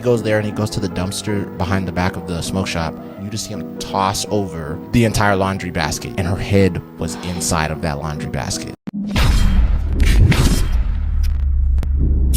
He goes there and he goes to the dumpster behind the back of the smoke shop. You just see him toss over the entire laundry basket, and her head was inside of that laundry basket.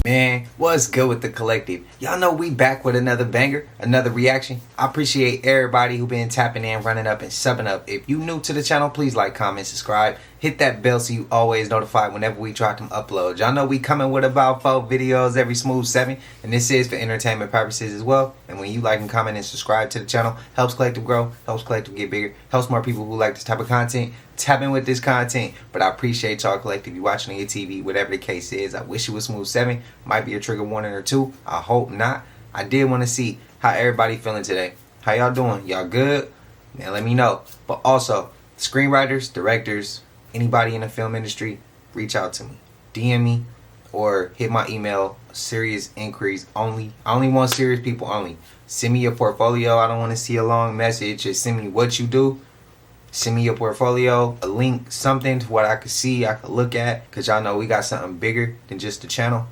Man, what's good with the collective? Y'all know we back with another banger, another reaction. I appreciate everybody who been tapping in, running up, and subbing up. If you new to the channel, please like, comment, subscribe. Hit that bell so you always notified whenever we drop them uploads. Y'all know we coming with about 4 videos every smooth 7. And this is for entertainment purposes as well. And when you like and comment and subscribe to the channel, helps collective grow, helps collective get bigger, helps more people who like this type of content tap in with this content. But I appreciate y'all collective. You watching on your TV, whatever the case is. I wish it was smooth 7. Might be a trigger warning or 2. I hope not. I did want to see how everybody feeling today. How y'all doing? Y'all good? Man, let me know. But also, screenwriters, directors, anybody in the film industry, reach out to me. DM me or hit my email. Serious inquiries only. I only want serious people only. Send me your portfolio. I don't want to see a long message. Just send me what you do. Send me your portfolio, a link, something to what I could see, I could look at. Because y'all know we got something bigger than just the channel.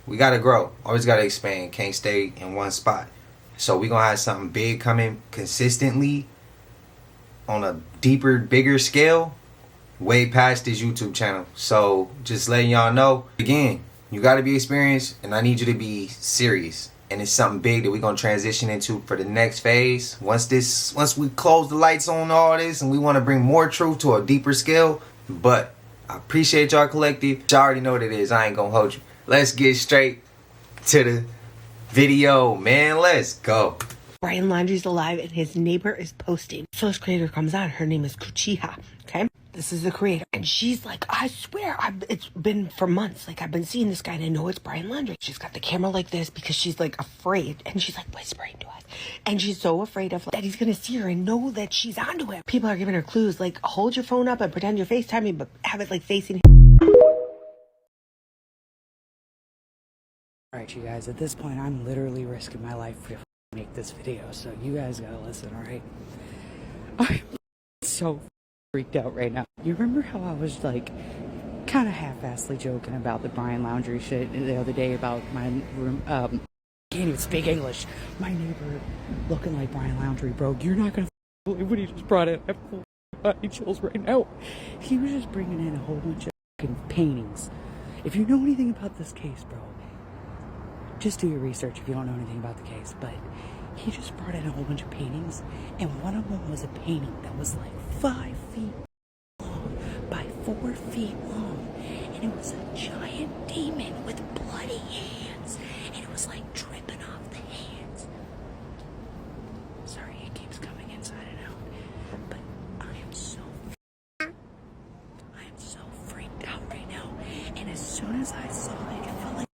We got to grow. Always got to expand. Can't stay in one spot. So we going to have something big coming consistently on a deeper, bigger scale. Way past this YouTube channel. So just letting y'all know, again, you got to be experienced and I need you to be serious. And it's something big that we're going to transition into for the next phase. Once we close the lights on all this and we want to bring more truth to a deeper scale. But I appreciate y'all collective. Y'all already know what it is. I ain't going to hold you. Let's get straight to the video, man. Let's go. Brian Laundrie's alive and his neighbor is posting. First creator comes on. Her name is Kuchiha. Okay? This is the creator. And she's like, I swear, it's been for months. Like, I've been seeing this guy and I know it's Brian Laundrie. She's got the camera like this because she's like afraid. And she's like whispering to us. And she's so afraid of that he's going to see her and know that she's onto him. People are giving her clues like, hold your phone up and pretend you're FaceTiming, but have it like facing him. Alright, you guys, at this point, I'm literally risking my life to make this video. So you guys gotta listen, alright? I'm so freaked out right now. You remember how I was like kind of half-assedly joking about the Brian Laundrie shit the other day about my room? Can't even speak English. My neighbor looking like Brian Laundrie, bro. You're not gonna believe what he just brought in. I have full body chills right now. He was just bringing in a whole bunch of fucking paintings. If you know anything about this case, bro, just do your research if you don't know anything about the case. But he just brought in a whole bunch of paintings, and one of them was a painting that was like 5 feet long by 4 feet long, and it was a giant demon with bloody hands, and it was like dripping off the hands. Sorry, it keeps coming inside and out, but I am so freaked out right now, and as soon as I saw it, it felt like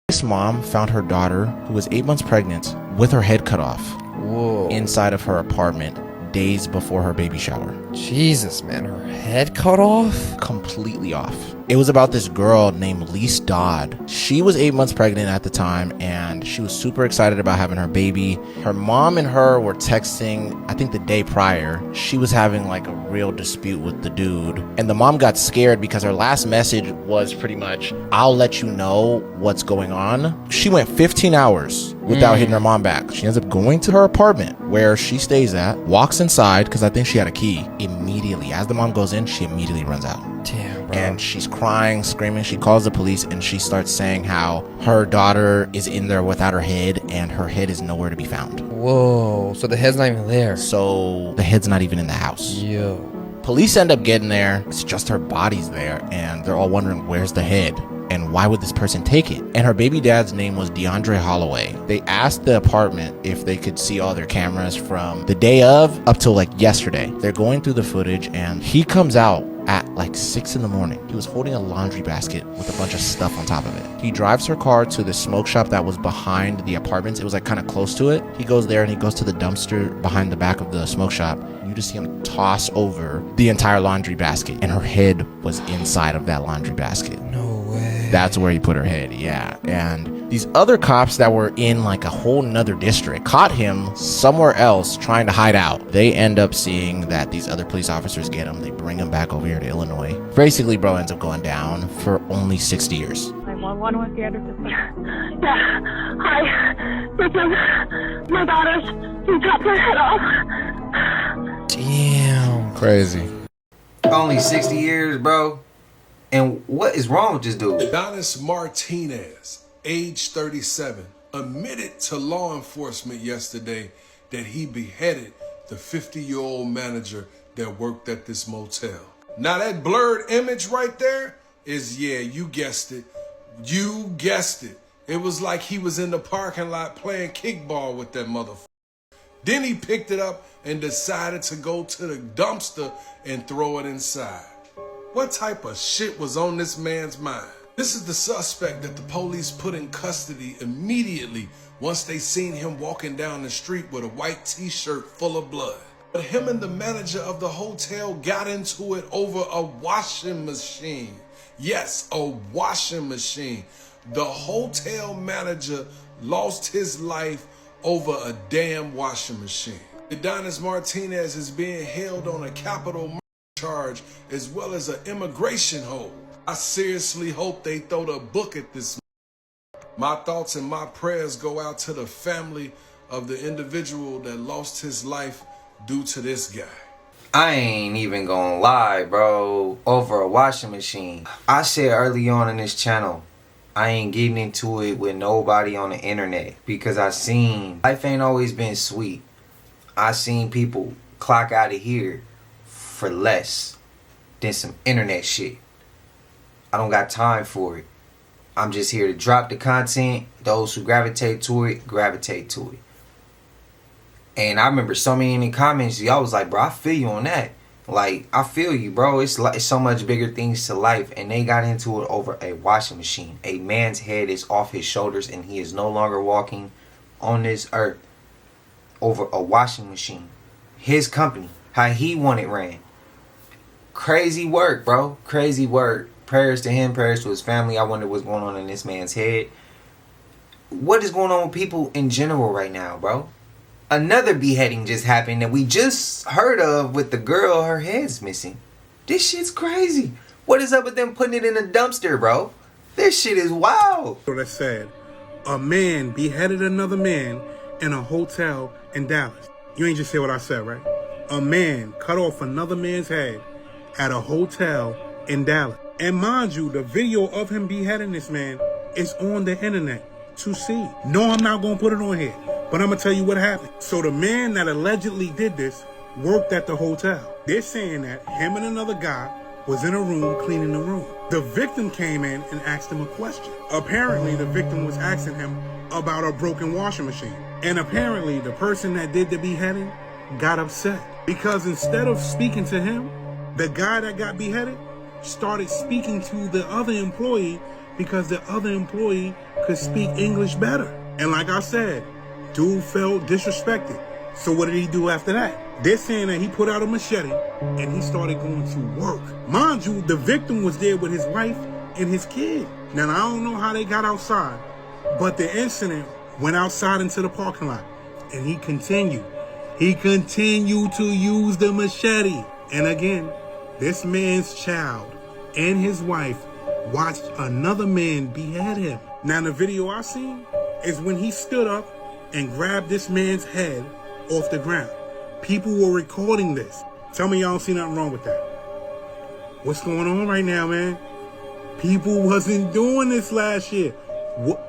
This mom found her daughter, who was 8 months pregnant, with her head cut off. Whoa. Inside of her apartment days before her baby shower. Jesus, man. Her head cut off? Completely off. It was about this girl named Lise Dodd. She was 8 months pregnant at the time, and she was super excited about having her baby. Her mom and her were texting, I think the day prior. She was having like a real dispute with the dude, and the mom got scared because her last message was pretty much, I'll let you know what's going on. She went 15 hours without hitting her mom back. She ends up going to her apartment where she stays at, walks inside because I think she had a key. Immediately, as the mom goes in, she immediately runs out. Damn, bro. And she's crying, screaming. She calls the police and she starts saying how her daughter is in there without her head and her head is nowhere to be found. Whoa. So the head's not even there. So the head's not even in the house. Yo. Police end up getting there. It's just her body's there and they're all wondering, where's the head? And why would this person take it? And her baby dad's name was DeAndre Holloway. They asked the apartment if they could see all their cameras from the day of up till like yesterday. They're going through the footage and he comes out at like 6 in the morning. He was holding a laundry basket with a bunch of stuff on top of it. He drives her car to the smoke shop that was behind the apartments. It was like kind of close to it. He goes there and he goes to the dumpster behind the back of the smoke shop. You just see him toss over the entire laundry basket, and her head was inside of that laundry basket. No way. That's where he put her head, yeah. And these other cops that were in like a whole nother district caught him somewhere else trying to hide out. They end up seeing that these other police officers get him. They bring him back over here to Illinois. Basically, bro ends up going down for only 60 years. My 911 with the address of Yeah. Hi. Listen, my daughter's, he chopped her head off. Damn. Crazy. Only 60 years, bro. And what is wrong with this dude? Adonis Martinez, age 37, admitted to law enforcement yesterday that he beheaded the 50-year-old manager that worked at this motel. Now that blurred image right there is, yeah, you guessed it. You guessed it. It was like he was in the parking lot playing kickball with that motherfucker. Then he picked it up and decided to go to the dumpster and throw it inside. What type of shit was on this man's mind? This is the suspect that the police put in custody immediately once they seen him walking down the street with a white t-shirt full of blood. But him and the manager of the hotel got into it over a washing machine. Yes, a washing machine. The hotel manager lost his life over a damn washing machine. Adonis Martinez is being held on a capital murder charge as well as an immigration hold. I seriously hope they throw the book at this. My thoughts and my prayers go out to the family of the individual that lost his life due to this guy. I ain't even gonna lie, bro. Over a washing machine. I said early on in this channel, I ain't getting into it with nobody on the internet because I seen life ain't always been sweet. I seen people clock out of here for less than some internet shit. I don't got time for it. I'm just here to drop the content. Those who gravitate to it, gravitate to it. And I remember so many in the comments, y'all was like, bro, I feel you on that. Like, I feel you, bro. It's like so much bigger things to life. And they got into it over a washing machine. A man's head is off his shoulders and he is no longer walking on this earth over a washing machine. His company, how he want it ran. Crazy work, bro. Crazy work. Prayers to him, prayers to his family. I wonder what's going on in this man's head. What is going on with people in general right now, bro? Another beheading just happened that we just heard of with the girl, her head's missing. This shit's crazy. What is up with them putting it in a dumpster, bro? This shit is wild. So that's sad. A man beheaded another man in a hotel in Dallas. You ain't just say what I said, right? A man cut off another man's head at a hotel in Dallas. And mind you, the video of him beheading this man is on the internet to see. No, I'm not going to put it on here, but I'm going to tell you what happened. So the man that allegedly did this worked at the hotel. They're saying that him and another guy was in a room cleaning the room. The victim came in and asked him a question. Apparently, the victim was asking him about a broken washing machine. And apparently, the person that did the beheading got upset because instead of speaking to him, the guy that got beheaded started speaking to the other employee because the other employee could speak English better. And like I said, dude felt disrespected. So what did he do after that? They're saying that he put out a machete and he started going to work. Mind you, the victim was there with his wife and his kid. Now, I don't know how they got outside, but the incident went outside into the parking lot and he continued. He continued to use the machete. And again, this man's child and his wife watched another man behead him. Now, the video I seen is when he stood up and grabbed this man's head off the ground. People were recording this. Tell me y'all don't see nothing wrong with that. What's going on right now, man? People wasn't doing this last year. What?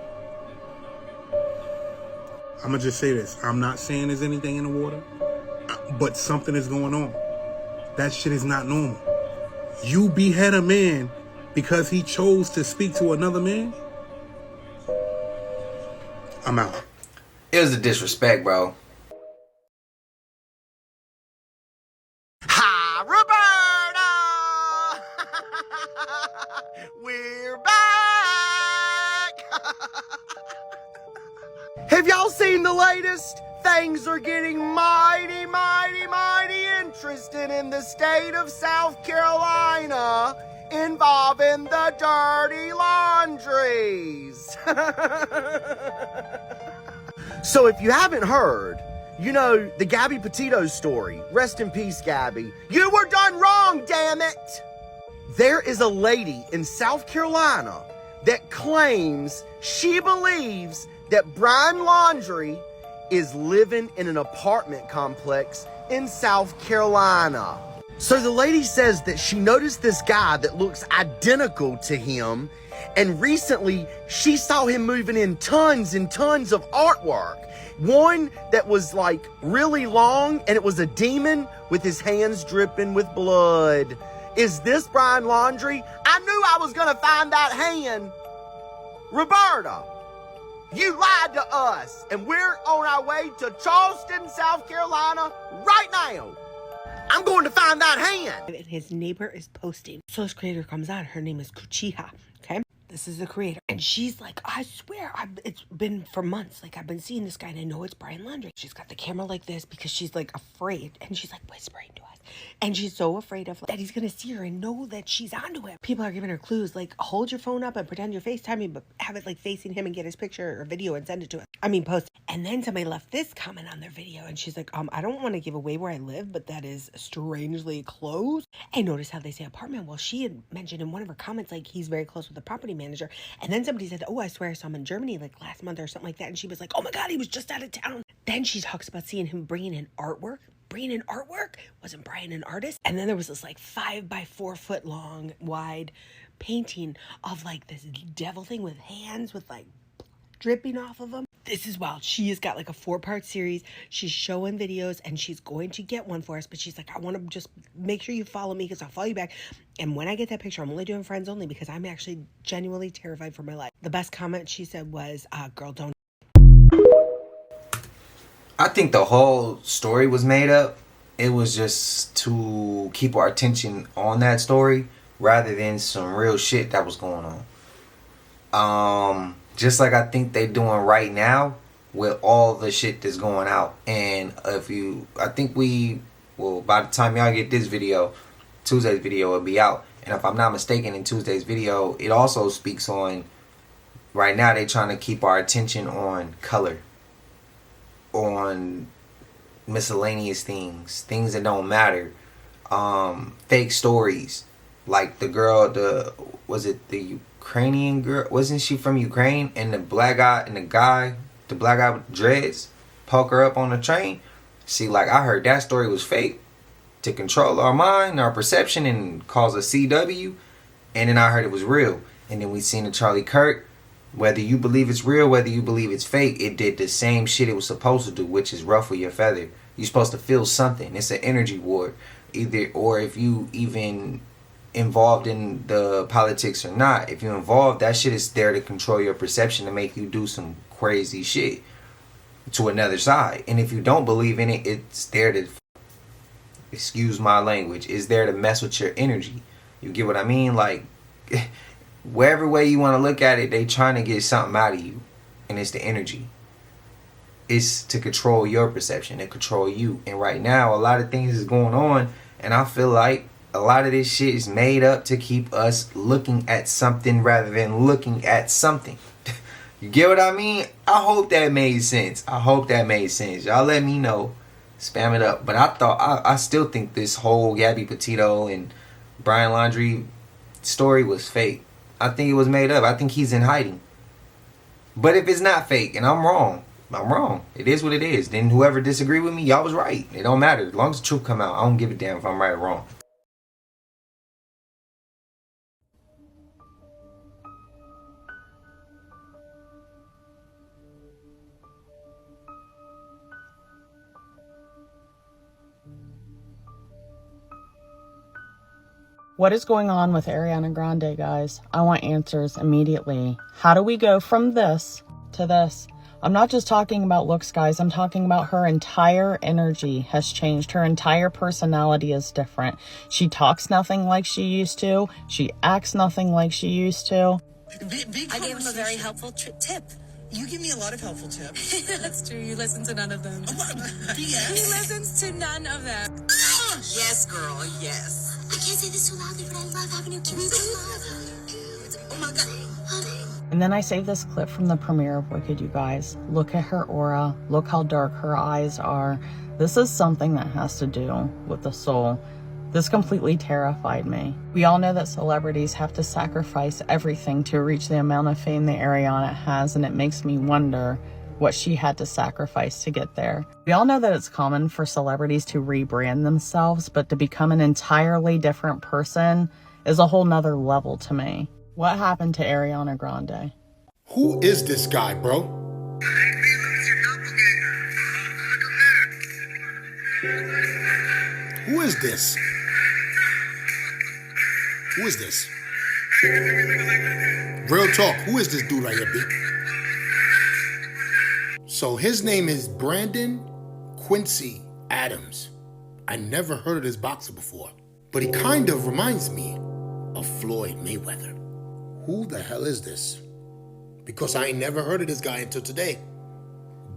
I'm going to just say this. I'm not saying there's anything in the water, but something is going on. That shit is not normal. You behead a man because he chose to speak to another man? I'm out. It was a disrespect, bro. Hi, Roberta! We're back! Have y'all seen the latest? Things are getting mighty, mighty, mighty interesting in the state of South Carolina involving the dirty laundries. So if you haven't heard, you know, the Gabby Petito story. Rest in peace, Gabby. You were done wrong, damn it! There is a lady in South Carolina that claims she believes that Brian Laundrie is living in an apartment complex in South Carolina. So the lady says that she noticed this guy that looks identical to him, and recently she saw him moving in tons and tons of artwork. One that was like really long, and it was a demon with his hands dripping with blood. Is this Brian Laundrie? I knew I was gonna find that hand. Roberta, you lied to us, and we're on our way to Charleston, South Carolina right now. I'm going to find that hand. And his neighbor is posting. So this creator comes on. Her name is Kuchiha. Okay. This is the creator. And she's like, I swear, it's been for months. Like, I've been seeing this guy and I know it's Brian Laundrie. She's got the camera like this because she's like afraid. And she's like whispering to us. And she's so afraid of that he's going to see her and know that she's onto him. People are giving her clues like, hold your phone up and pretend you're FaceTiming, but have it like facing him and get his picture or video and send it to us. Post. And then somebody left this comment on their video and she's like, I don't want to give away where I live, but that is strangely close. And notice how they say apartment. Well, she had mentioned in one of her comments, like, he's very close with the property manager. And then somebody said, oh, I swear I saw him in Germany like last month or something like that. And she was like, oh my God, he was just out of town. Then she talks about seeing him bringing in artwork. Wasn't Brian an artist? And then there was this like 5x4 foot long wide painting of like this devil thing with hands with like dripping off of them. This is wild. She has got like a 4-part series. She's showing videos and she's going to get one for us. But she's like, I want to just make sure you follow me because I'll follow you back. And when I get that picture, I'm only doing friends only because I'm actually genuinely terrified for my life. The best comment she said was, girl, don't. I think the whole story was made up. It was just to keep our attention on that story rather than some real shit that was going on. Just like I think they doing right now with all the shit that's going out. And by the time y'all get this video, Tuesday's video will be out. And if I'm not mistaken, in Tuesday's video, it also speaks on, right now they trying to keep our attention on color, on miscellaneous things that don't matter, fake stories, like the girl, was it the Ukrainian girl? Wasn't she from Ukraine? And the black guy with dreads poke her up on the train. See, like, I heard that story was fake to control our mind, our perception, and cause a CW. And then I heard it was real. And then we seen the Charlie Kirk. Whether you believe it's real, whether you believe it's fake, it did the same shit it was supposed to do, which is ruffle your feather. You're supposed to feel something. It's an energy war. Or if you even involved in the politics or not, if you're involved, that shit is there to control your perception, to make you do some crazy shit to another side. And if you don't believe in it, it's there to, excuse my language, it's there to mess with your energy. You get what I mean? Like, wherever way you want to look at it, they trying to get something out of you, and it's the energy. It's to control your perception, to control you. And right now, a lot of things is going on, and I feel like a lot of this shit is made up to keep us looking at something rather than looking at something. You get what I mean? I hope that made sense. Y'all let me know. Spam it up. But I still think this whole Gabby Petito and Brian Laundrie story was fake. I think it was made up. I think he's in hiding. But if it's not fake and I'm wrong, it is what it is. Then whoever disagree with me, y'all was right. It don't matter. As long as the truth come out, I don't give a damn if I'm right or wrong. What is going on with Ariana Grande, guys? I want answers immediately. How do we go from this to this? I'm not just talking about looks, guys. I'm talking about her entire energy has changed. Her entire personality is different. She talks nothing like she used to. She acts nothing like she used to. I gave him a very helpful tip. You give me a lot of helpful tips. That's true. You listen to none of them. BS. He listens to none of them. Yes, girl, yes. I can't say this too loudly, but I love having you cute. Oh my God. And then I saved this clip from the premiere of Wicked, you guys. Look at her aura. Look how dark her eyes are. This is something that has to do with the soul. This completely terrified me. We all know that celebrities have to sacrifice everything to reach the amount of fame that Ariana has, and it makes me wonder what she had to sacrifice to get there. We all know that it's common for celebrities to rebrand themselves, but to become an entirely different person is a whole nother level to me. What happened to Ariana Grande? Who is this guy, bro? Who is this? Who is this? Real talk, who is this dude right here, B? So his name is Brandon Quincy Adams. I never heard of this boxer before, but he kind of reminds me of Floyd Mayweather. Who the hell is this? Because I ain't never heard of this guy until today.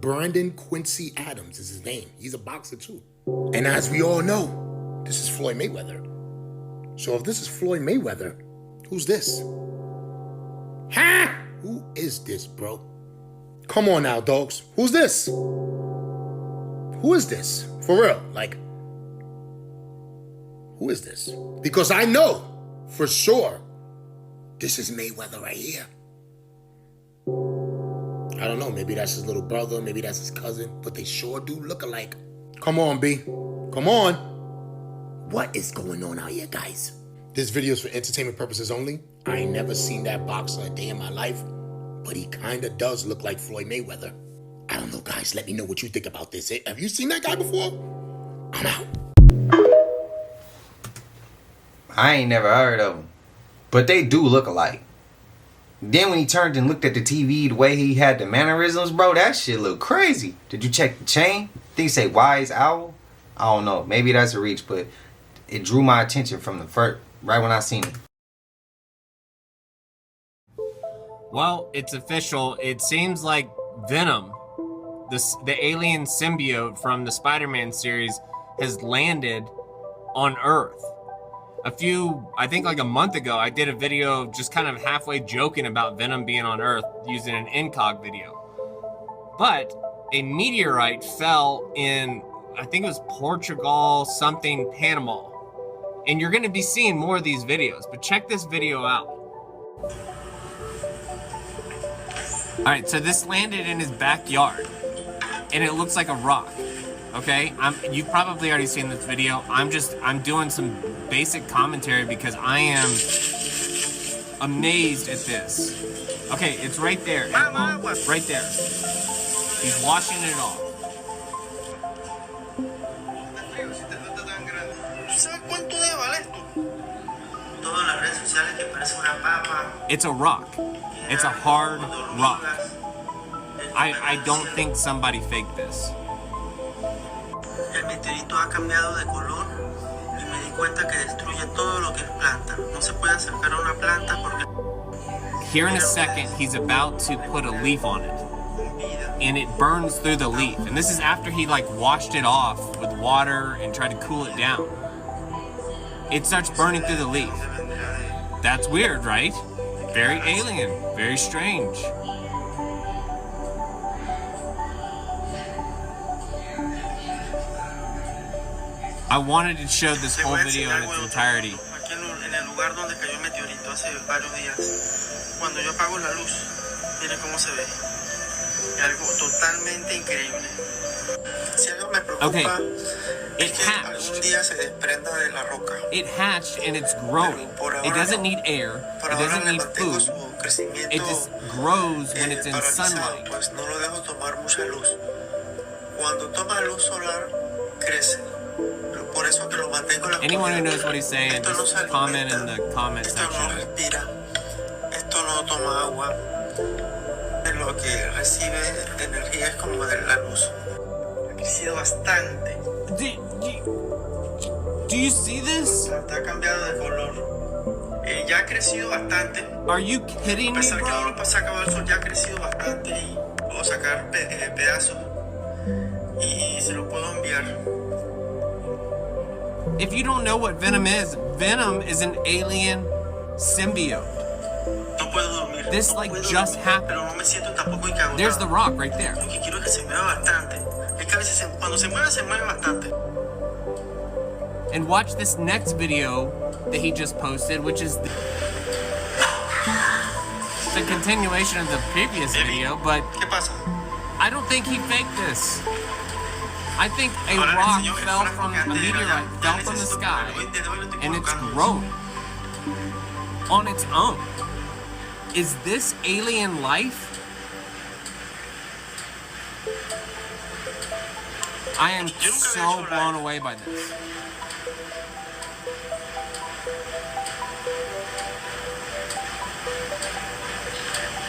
Brandon Quincy Adams is his name. He's a boxer too. And as we all know, this is Floyd Mayweather. So if this is Floyd Mayweather, who's this? Ha! Who is this, bro? Come on now, dogs. Who's this? Who is this? For real, like, who is this? Because I know for sure this is Mayweather right here. I don't know, maybe that's his little brother, maybe that's his cousin, but they sure do look alike. Come on, B. Come on. What is going on out here, guys? This video is for entertainment purposes only. I ain't never seen that boxer a day in my life, but he kinda does look like Floyd Mayweather. I don't know, guys. Let me know what you think about this. Have you seen that guy before? I'm out. I ain't never heard of him, but they do look alike. Then when he turned and looked at the TV, the way he had the mannerisms, bro, that shit look crazy. Did you check the chain? Did he say Wise Owl? I don't know. Maybe that's a reach, but it drew my attention from the first, right when I seen it. Well, it's official. It seems like Venom, the alien symbiote from the Spider-Man series, has landed on Earth. I think like a month ago, I did a video just kind of halfway joking about Venom being on Earth using an incog video. But a meteorite fell in, I think it was Portugal, something, Panama. And you're gonna be seeing more of these videos, but check this video out. All right, so this landed in his backyard and it looks like a rock. Okay, you've probably already seen this video. I'm doing some basic commentary because I am amazed at this. Okay, it's right there. Right there. He's washing it off. It's a rock. It's a hard rock. I don't think somebody faked this. El meteorito ha cambiado de color y me di cuenta que destruye todo lo que es planta. No se puede acercar a una planta porque... Here in a second, he's about to put a leaf on it. And it burns through the leaf. And this is after he like washed it off with water and tried to cool it down. It starts burning through the leaf. That's weird, right? Very alien, very strange. I wanted to show this whole video in its entirety. Aquí en el lugar donde cayó el meteorito hace varios días, cuando yo apago la luz, mire cómo se ve. Es algo totalmente increíble. Si algo me preocupa, it hatched. It hatched and it's growing. It doesn't need air. It doesn't need food. It just grows when it's in sunlight. Pues no lo dejo tomar mucha luz. Cuando toma luz solar, crece. Anyone who knows what he's saying, just comment in the comment section. Esto no toma agua. Lo que recibe energía es como de la luz. Ha crecido bastante. Do you see this? Ha cambiado de color. Ya ha crecido bastante. Are you kidding me, A pesar que no lo sacado del sol, ya ha crecido bastante y puedo sacar pedazos y se lo puedo enviar. If you don't know what Venom is an alien symbiote. This like just happened. There's the rock right there. And watch this next video that he just posted, which is the continuation of the previous video, but I don't think he faked this. I think a rock fell from a meteorite, fell from the sky, and it's grown on its own. Is this alien life? I am so blown away by this.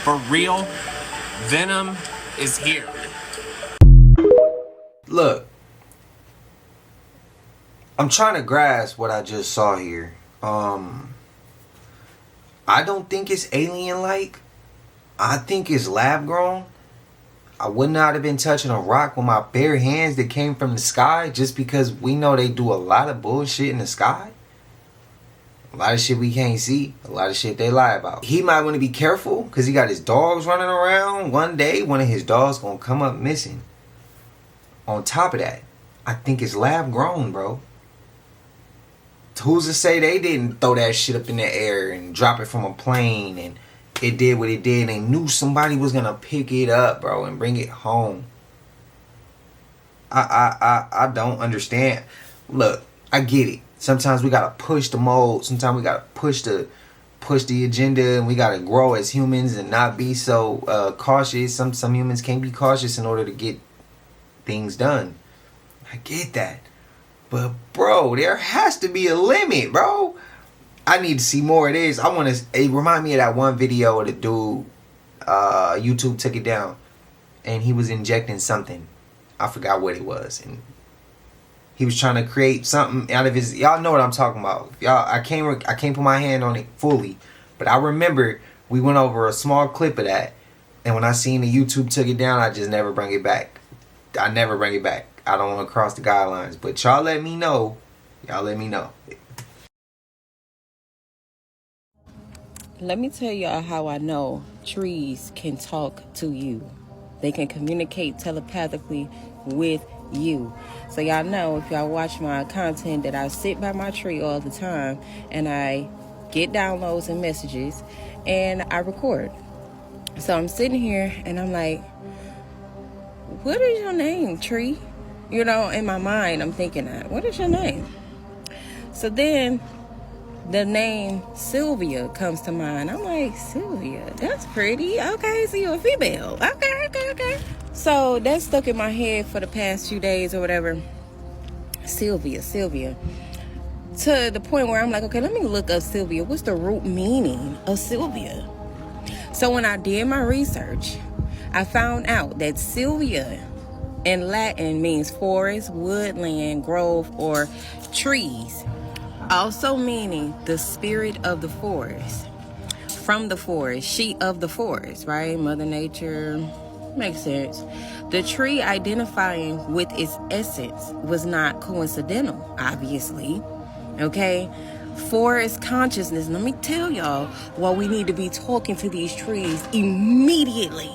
For real, Venom is here. Look, I'm trying to grasp what I just saw here. I don't think it's alien-like. I think it's lab-grown. I would not have been touching a rock with my bare hands that came from the sky, just because we know they do a lot of bullshit in the sky. A lot of shit we can't see. A lot of shit they lie about. He might want to be careful because he got his dogs running around. One day, one of his dogs going to come up missing. On top of that, I think it's lab-grown, bro. Who's to say they didn't throw that shit up in the air and drop it from a plane and it did what it did? They knew somebody was gonna pick it up, bro, and bring it home. I don't understand. Look, I get it. Sometimes we gotta push the mold. Sometimes we gotta push the agenda, and we gotta grow as humans and not be so cautious. Some humans can't be cautious in order to get things done. I get that. But bro, there has to be a limit, bro. I need to see more of this. It remind me of that one video of the dude, YouTube took it down, and he was injecting something. I forgot what it was, and he was trying to create something out of his. Y'all know what I'm talking about. Y'all, I can't put my hand on it fully, but I remember we went over a small clip of that, and when I seen the YouTube took it down, I just never bring it back. I never bring it back. I don't want to cross the guidelines, but y'all let me know. Y'all let me know. Let me tell y'all how I know trees can talk to you. They can communicate telepathically with you. So y'all know, if y'all watch my content, that I sit by my tree all the time and I get downloads and messages and I record. So I'm sitting here and I'm like, what is your name, tree? You know, in my mind, I'm thinking that. What is your name? So then the name Sylvia comes to mind. I'm like, Sylvia, that's pretty. Okay, so you're a female. Okay. So that stuck in my head for the past few days or whatever. Sylvia. To the point where I'm like, okay, let me look up Sylvia. What's the root meaning of Sylvia? So when I did my research, I found out that Sylvia in Latin means forest, woodland, grove, or trees. Also meaning the spirit of the forest. From the forest, she of the forest, right? Mother Nature, makes sense. The tree identifying with its essence was not coincidental, obviously. Okay? Forest consciousness. Let me tell y'all why we need to be talking to these trees immediately.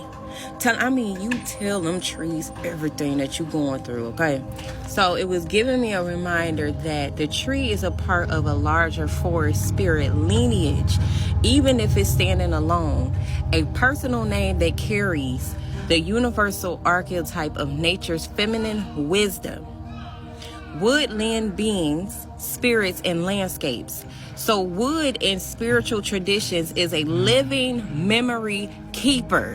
You tell them trees everything that you're going through, okay? So it was giving me a reminder that the tree is a part of a larger forest spirit lineage, even if it's standing alone. A personal name that carries the universal archetype of nature's feminine wisdom. Woodland beings, spirits, and landscapes. So wood in spiritual traditions is a living memory keeper.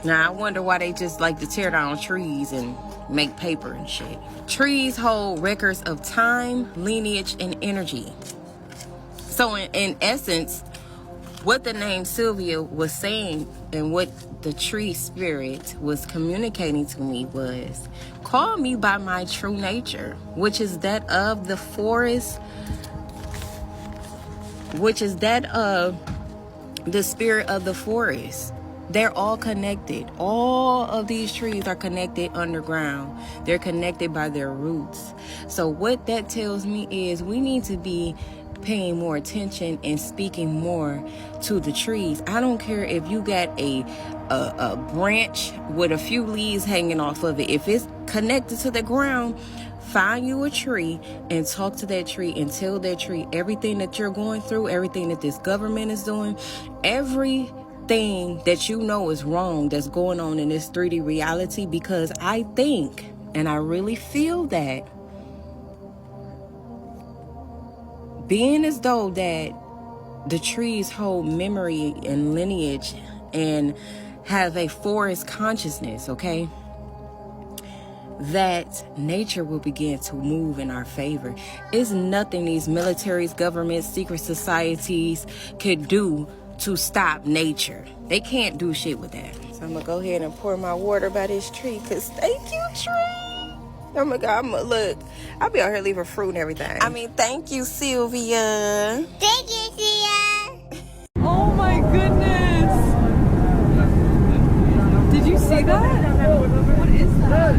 Now, I wonder why they just like to tear down trees and make paper and shit. Trees hold records of time, lineage, and energy. So in essence, what the name Sylvia was saying and what the tree spirit was communicating to me was, call me by my true nature, which is that of the forest, which is that of the spirit of the forest. They're all connected. All of these trees are connected underground. They're connected by their roots. So what that tells me is we need to be paying more attention and speaking more to the trees. I don't care if you got a a branch with a few leaves hanging off of it. If it's connected to the ground, find you a tree and talk to that tree and tell that tree everything that you're going through, everything that this government is doing, everything that you know is wrong that's going on in this 3D reality. Because I think, and I really feel that, being as though that the trees hold memory and lineage and have a forest consciousness, okay, that nature will begin to move in our favor. It's nothing these militaries, governments, secret societies could do to stop nature. They can't do shit with that. So I'm gonna go ahead and pour my water by this tree, because thank you, tree. Oh my God, look, I'll be out here leaving fruit and everything. I mean, thank you, Sylvia. Thank you, Sia. Oh my goodness. Did you see that? What is that?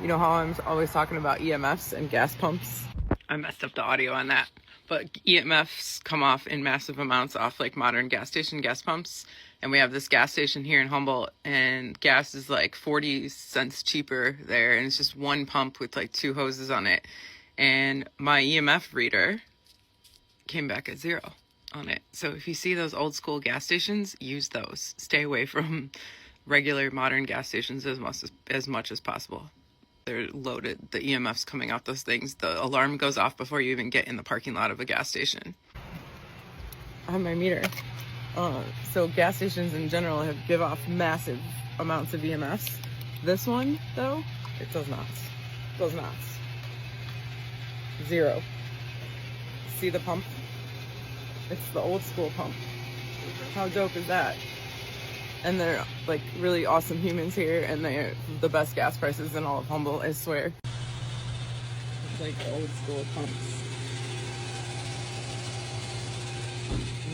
You know how I'm always talking about EMFs and gas pumps? I messed up the audio on that. But EMFs come off in massive amounts off like modern gas station gas pumps. And we have this gas station here in Humboldt, and gas is like 40 cents cheaper there. And it's just one pump with like 2 hoses on it. And my EMF reader came back at 0 on it. So if you see those old school gas stations, use those. Stay away from regular modern gas stations as much as possible. They're loaded. The EMFs coming out those things, the alarm goes off before you even get in the parking lot of a gas station. I have my meter. So gas stations in general give off massive amounts of EMFs. This one, though, it does not. Does not. 0. See the pump? It's the old school pump. How dope is that? And they're like really awesome humans here, and they're the best gas prices in all of Humboldt, I swear. It's like old school pumps.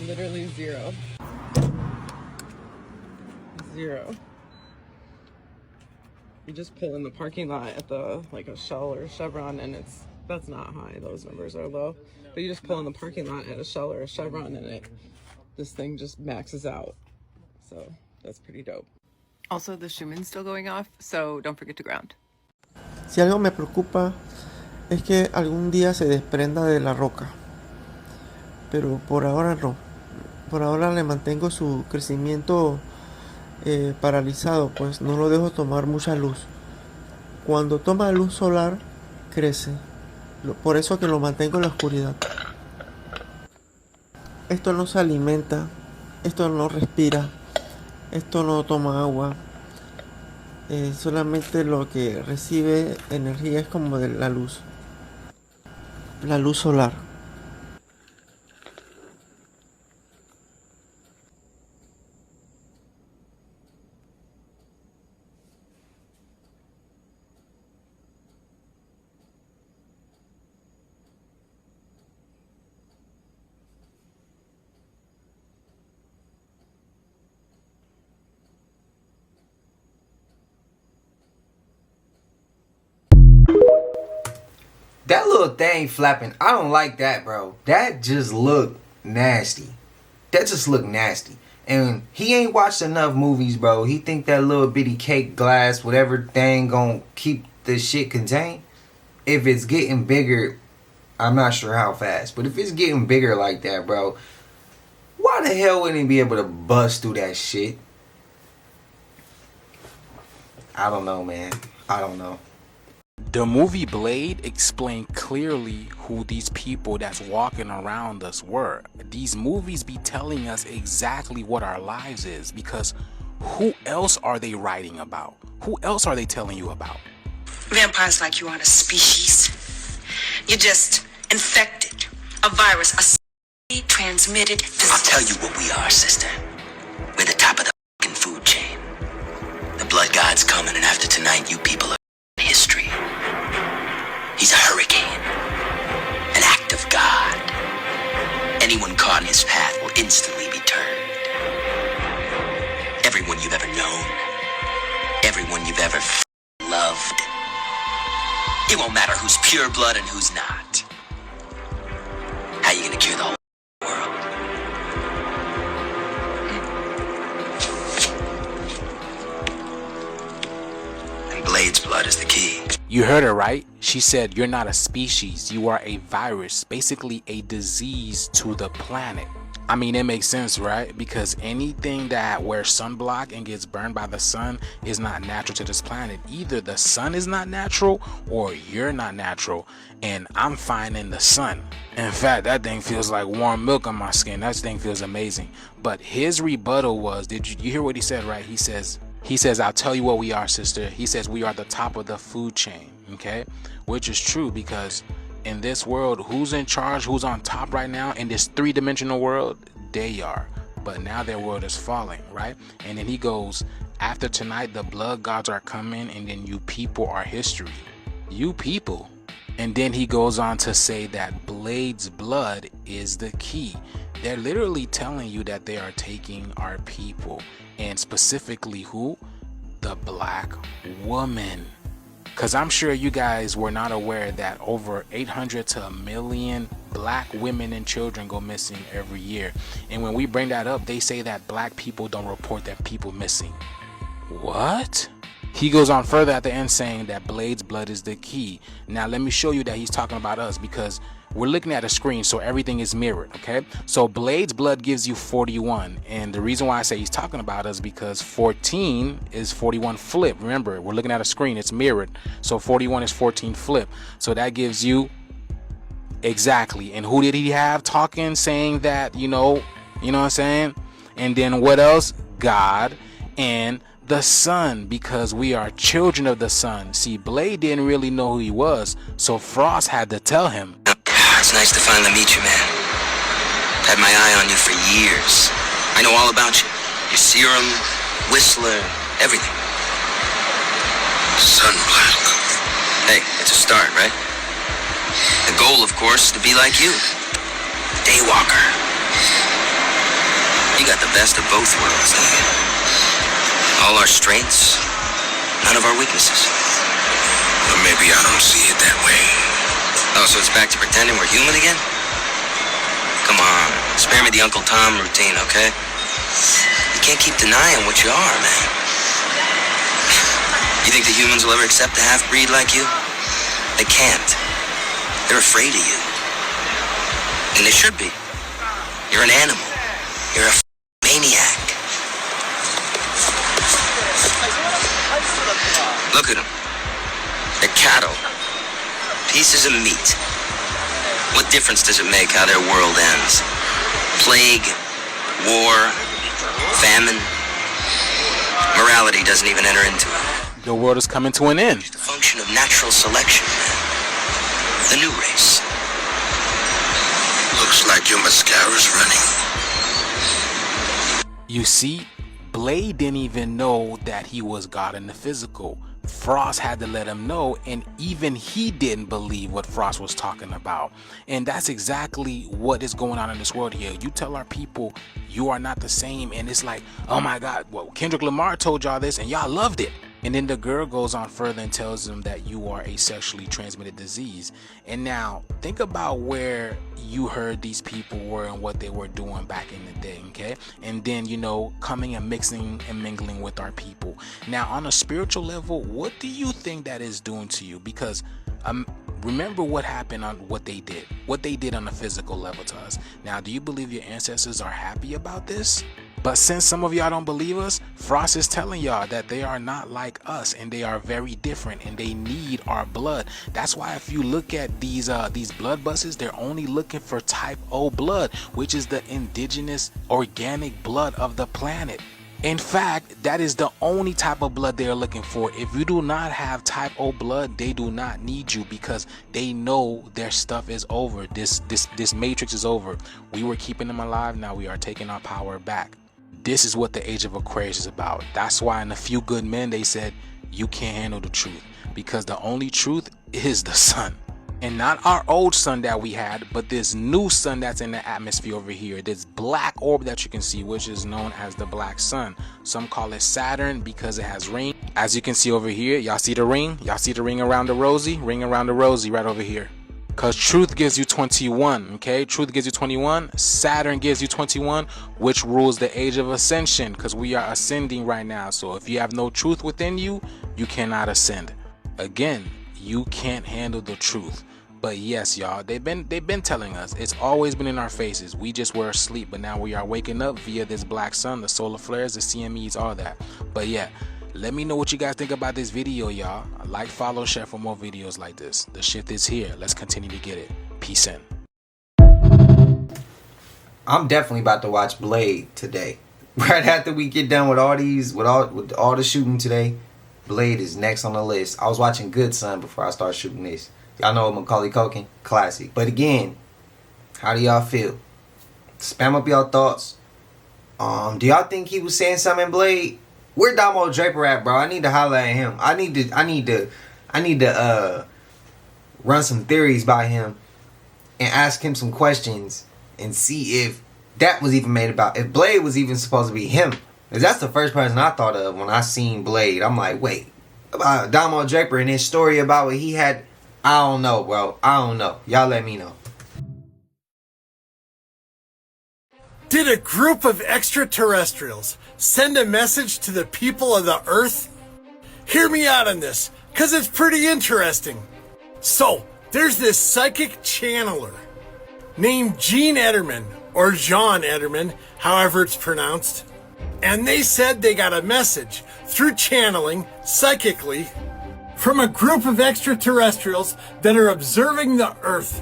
Literally 0. 0. You just pull in the parking lot at the like a Shell or a Chevron, and that's not high. Those numbers are low. But you just pull in the parking lot at a Shell or a Chevron, and this thing just maxes out. So that's pretty dope. Also, the Schumann's still going off, so don't forget to ground. Si algo me preocupa es que algún día se desprenda de la roca, pero por ahora no. Por ahora le mantengo su crecimiento paralizado, pues no lo dejo tomar mucha luz. Cuando toma luz solar, crece. Por eso que lo mantengo en la oscuridad. Esto no se alimenta, esto no respira, esto no toma agua. Solamente lo que recibe energía es como de la luz solar. That little thing flapping, I don't like that, bro. That just look nasty. That just look nasty. And he ain't watched enough movies, bro. He think that little bitty cake glass, whatever thing, gonna keep the shit contained. If it's getting bigger, I'm not sure how fast, but if it's getting bigger like that, bro, why the hell wouldn't he be able to bust through that shit? I don't know, man. I don't know. The movie Blade explained clearly who these people that's walking around us were. These movies be telling us exactly what our lives is, because who else are they writing about? Who else are they telling you about? Vampires like you aren't a species. You're just infected. A virus, a sexually transmitted disease. I'll tell you what we are, sister. We're the top of the fucking food chain. The blood god's coming, and after tonight, you people are history. He's a hurricane, an act of God. Anyone caught in his path will instantly be turned. Everyone you've ever known, everyone you've ever It won't matter who's pure blood and who's not. How you gonna cure the whole world? And Blade's blood is the key. You heard her right. She said you're not a species, you are a virus, basically a disease to the planet. I mean, it makes sense, right? Because anything that wears sunblock and gets burned by the sun is not natural to this planet. Either the sun is not natural or you're not natural, and I'm finding the sun. In fact, that thing feels like warm milk on my skin. That thing feels amazing. But his rebuttal was, did you hear what he said, right? He says, I'll tell you what we are, sister. He says we are the top of the food chain, okay? Which is true, because in this world, who's in charge, who's on top right now in this three-dimensional world? They are. But now their world is falling, right? And then he goes, after tonight, the blood gods are coming, and then you people are history. You people. And then he goes on to say that Blade's blood is the key. They're literally telling you that they are taking our people, and specifically who? The black woman. Because I'm sure you guys were not aware that over 800 to 1 million black women and children go missing every year. And when we bring that up, they say that black people don't report their people missing. What? He goes on further at the end saying that Blade's blood is the key. Now let me show you that he's talking about us, because we're looking at a screen, so everything is mirrored, okay? So Blade's blood gives you 41, and the reason why I say he's talking about us because 14 is 41 flip. Remember, we're looking at a screen, it's mirrored, so 41 is 14 flip. So that gives you exactly. And who did he have talking, saying that, you know what I'm saying? And then what else? God and the sun, because we are children of the sun. See, Blade didn't really know who he was, so Frost had to tell him. It's nice to finally meet you, man. Had my eye on you for years. I know all about you. Your serum, Whistler, everything. Sunblock. Hey, it's a start, right? The goal, of course, is to be like you. Daywalker. You got the best of both worlds, eh? All our strengths, none of our weaknesses. Or maybe I don't see it that way. Oh, so it's back to pretending we're human again? Come on, spare me the Uncle Tom routine, okay? You can't keep denying what you are, man. You think the humans will ever accept a half-breed like you? They can't. They're afraid of you. And they should be. You're an animal. You're a maniac. Look at them. They're cattle. Pieces of meat. What difference does it make how their world ends? Plague, war, famine. Morality doesn't even enter into it. The world is coming to an end. It's the function of natural selection, man. The new race. Looks like your mascara's running. You see, Blade didn't even know that he was God in the physical. Frost had to let him know, and even he didn't believe what Frost was talking about. And that's exactly what is going on in this world here. You tell our people you are not the same, and it's like, oh my God, well, Kendrick Lamar told y'all this and y'all loved it. And then the girl goes on further and tells them that you are a sexually transmitted disease. And now think about where you heard these people were and what they were doing back in the day, okay? And then, coming and mixing and mingling with our people. Now, on a spiritual level, what do you think that is doing to you? Because remember what happened on what they did on a physical level to us. Now, do you believe your ancestors are happy about this? But since some of y'all don't believe us, Frost is telling y'all that they are not like us, and they are very different, and they need our blood. That's why if you look at these blood buses, they're only looking for type O blood, which is the indigenous organic blood of the planet. In fact, that is the only type of blood they are looking for. If you do not have type O blood, they do not need you, because they know their stuff is over. This matrix is over. We were keeping them alive, now we are taking our power back. This is what the Age of Aquarius is about. That's why in A Few Good Men they said you can't handle the truth, because the only truth is the sun. And not our old sun that we had, but this new sun that's in the atmosphere over here, this black orb that you can see, which is known as the black sun. Some call it Saturn because it has ring As you can see over here, y'all see the ring? Y'all see the ring around the Rosie? Ring around the Rosie right over here. Because truth gives you 21, okay? Truth gives you 21. Saturn gives you 21, which rules the age of ascension, because we are ascending right now. So if you have no truth within you, you cannot ascend. Again, you can't handle the truth. But yes, y'all, they've been telling us. It's always been in our faces. We just were asleep, but now we are waking up via this black sun, the solar flares, the CMEs, all that. But yeah, let me know what you guys think about this video, y'all. Like, follow, share for more videos like this. The shift is here. Let's continue to get it. Peace in. I'm definitely about to watch Blade today. Right after we get done with all the shooting today, Blade is next on the list. I was watching Good Son before I start shooting this. Y'all know Macaulay Culkin, classic. But again, how do y'all feel? Spam up y'all thoughts. Do y'all think he was saying something in Blade? Where Damo Draper at, bro? I need to holler at him. I need to run some theories by him and ask him some questions and see if that was even made about, if Blade was even supposed to be him. Because that's the first person I thought of when I seen Blade. I'm like, wait, about Damo Draper and his story about what he had. I don't know, bro. I don't know. Y'all let me know. Did a group of extraterrestrials send a message to the people of the Earth? Hear me out on this, because it's pretty interesting. So, there's this psychic channeler named Gene Ederman, or John Ederman, however it's pronounced. And they said they got a message through channeling, psychically, from a group of extraterrestrials that are observing the Earth.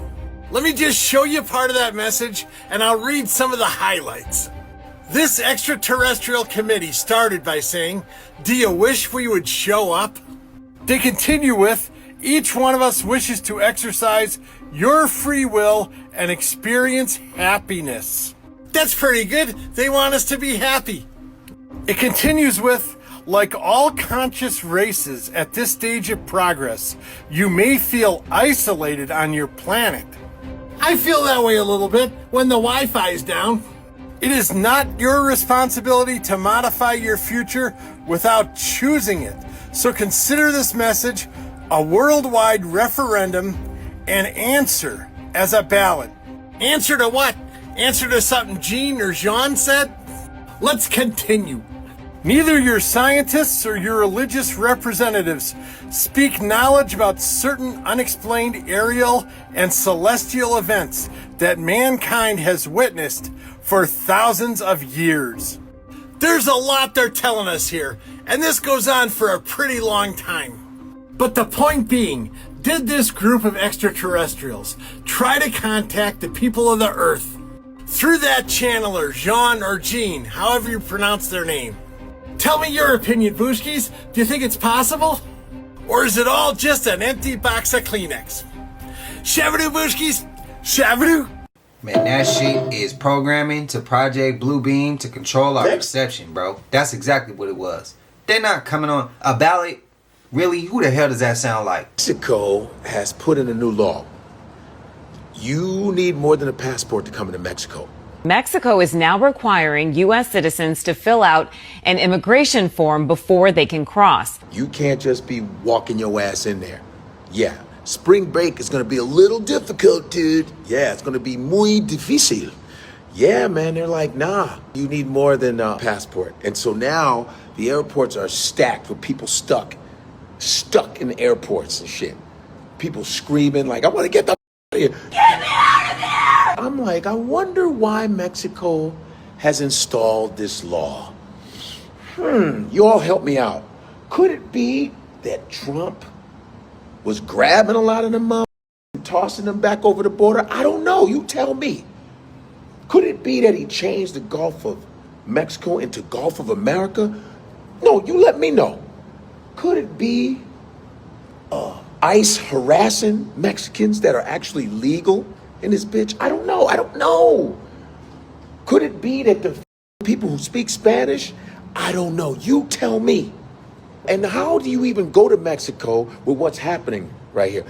Let me just show you part of that message, and I'll read some of the highlights. This extraterrestrial committee started by saying, "Do you wish we would show up?" They continue with, "Each one of us wishes to exercise your free will and experience happiness." That's pretty good. They want us to be happy. It continues with, "Like all conscious races at this stage of progress, you may feel isolated on your planet." I feel that way a little bit when the Wi-Fi is down. It is not your responsibility to modify your future without choosing it. So consider this message a worldwide referendum and answer as a ballot. Answer to what? Answer to something Gene or Jean said? Let's continue. Neither your scientists or your religious representatives speak knowledge about certain unexplained aerial and celestial events that mankind has witnessed for thousands of years. There's a lot they're telling us here, and this goes on for a pretty long time. But the point being, did this group of extraterrestrials try to contact the people of the Earth through that channeler, Jean or Gene, however you pronounce their name? Tell me your opinion, Booshkies. Do you think it's possible? Or is it all just an empty box of Kleenex? Shavadoo, Booshkies. Shavadoo. Man, that shit is programming to Project Bluebeam to control our perception, bro. That's exactly what it was. They're not coming on a ballot. Really? Who the hell does that sound like? Mexico has put in a new law. You need more than a passport to come into Mexico. Mexico is now requiring U.S. citizens to fill out an immigration form before they can cross. You can't just be walking your ass in there. Yeah, spring break is going to be a little difficult, dude. Yeah, it's going to be muy difícil. Yeah, man, they're like, nah, you need more than a passport. And so now the airports are stacked with people stuck in the airports and shit. People screaming like, I want to get the out of here. Get me out of there! I'm like, I wonder why Mexico has installed this law. You all help me out. Could it be that Trump was grabbing a lot of them up and tossing them back over the border? I don't know. You tell me. Could it be that he changed the Gulf of Mexico into Gulf of America? No, you let me know. Could it be ICE harassing Mexicans that are actually legal in this bitch? I don't know. Could it be that the people who speak Spanish? I don't know. You tell me. And how do you even go to Mexico with what's happening right here?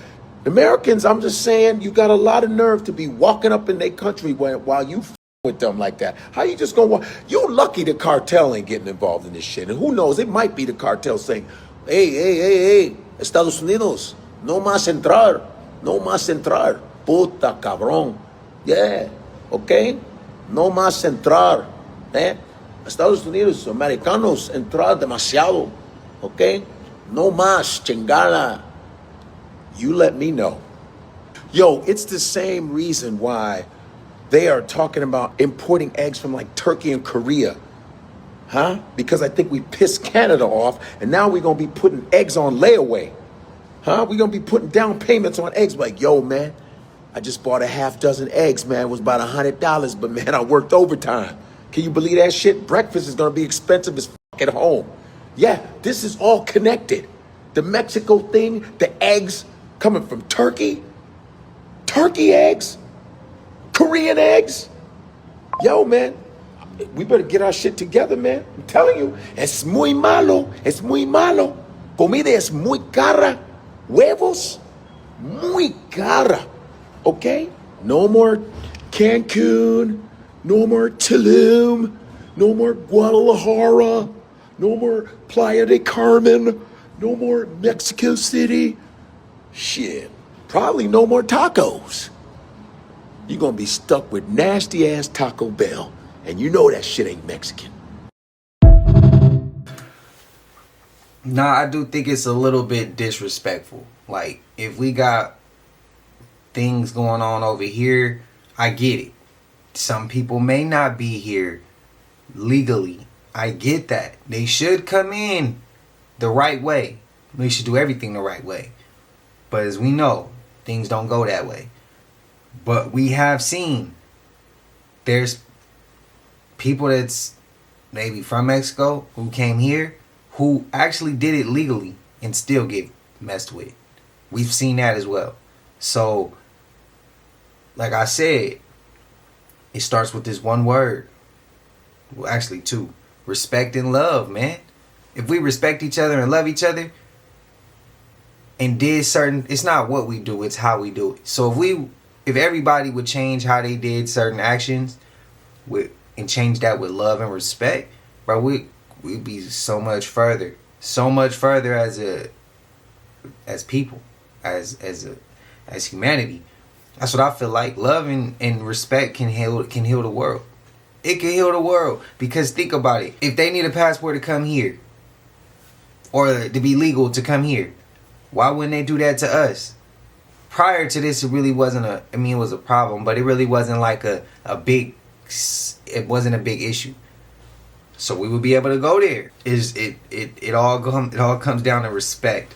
Americans, I'm just saying, you got a lot of nerve to be walking up in their country while you with them like that. How you just gonna walk? You lucky the cartel ain't getting involved in this shit. And who knows, it might be the cartel saying, Hey, Estados Unidos, no más entrar, no más entrar, puta cabrón. Yeah, okay? No más entrar, Estados Unidos, americanos, entrar demasiado, okay? No más, chingada. You let me know. Yo, it's the same reason why they are talking about importing eggs from like Turkey and Korea. Huh? Because I think we pissed Canada off, and now we're gonna be putting eggs on layaway. Huh? We're gonna be putting down payments on eggs. Like, yo, man, I just bought a half dozen eggs, man. It was about $100, but man, I worked overtime. Can you believe that shit? Breakfast is gonna be expensive as fuck at home. Yeah, this is all connected. The Mexico thing, the eggs coming from Turkey, turkey eggs, Korean eggs. Yo, man, we better get our shit together, man. I'm telling you, es muy malo, es muy malo. Comida es muy cara. Huevos, muy cara. Okay? No more Cancun, no more Tulum, no more Guadalajara, no more Playa del Carmen, no more Mexico City. Shit, probably no more tacos. You're gonna be stuck with nasty ass Taco Bell, and you know that shit ain't Mexican. Nah, I do think it's a little bit disrespectful. Like, if we got things going on over here, I get it. Some people may not be here legally. I get that. They should come in the right way. We should do everything the right way. But as we know, things don't go that way. But we have seen there's people that's maybe from Mexico who came here who actually did it legally and still get messed with. We've seen that as well. So, like I said, it starts with this one word. Well, actually two. Respect and love, man. If we respect each other and love each other and did certain, it's not what we do, it's how we do it. So if everybody would change how they did certain actions and change that with love and respect, bro, we'd be so much further as people, as humanity. That's what I feel like. Love and respect can heal the world. It can heal the world. Because think about it. If they need a passport to come here, or to be legal to come here, why wouldn't they do that to us? Prior to this, it really wasn't it was a problem, but it really wasn't like it wasn't a big issue. So we would be able to go there. It all comes down to respect.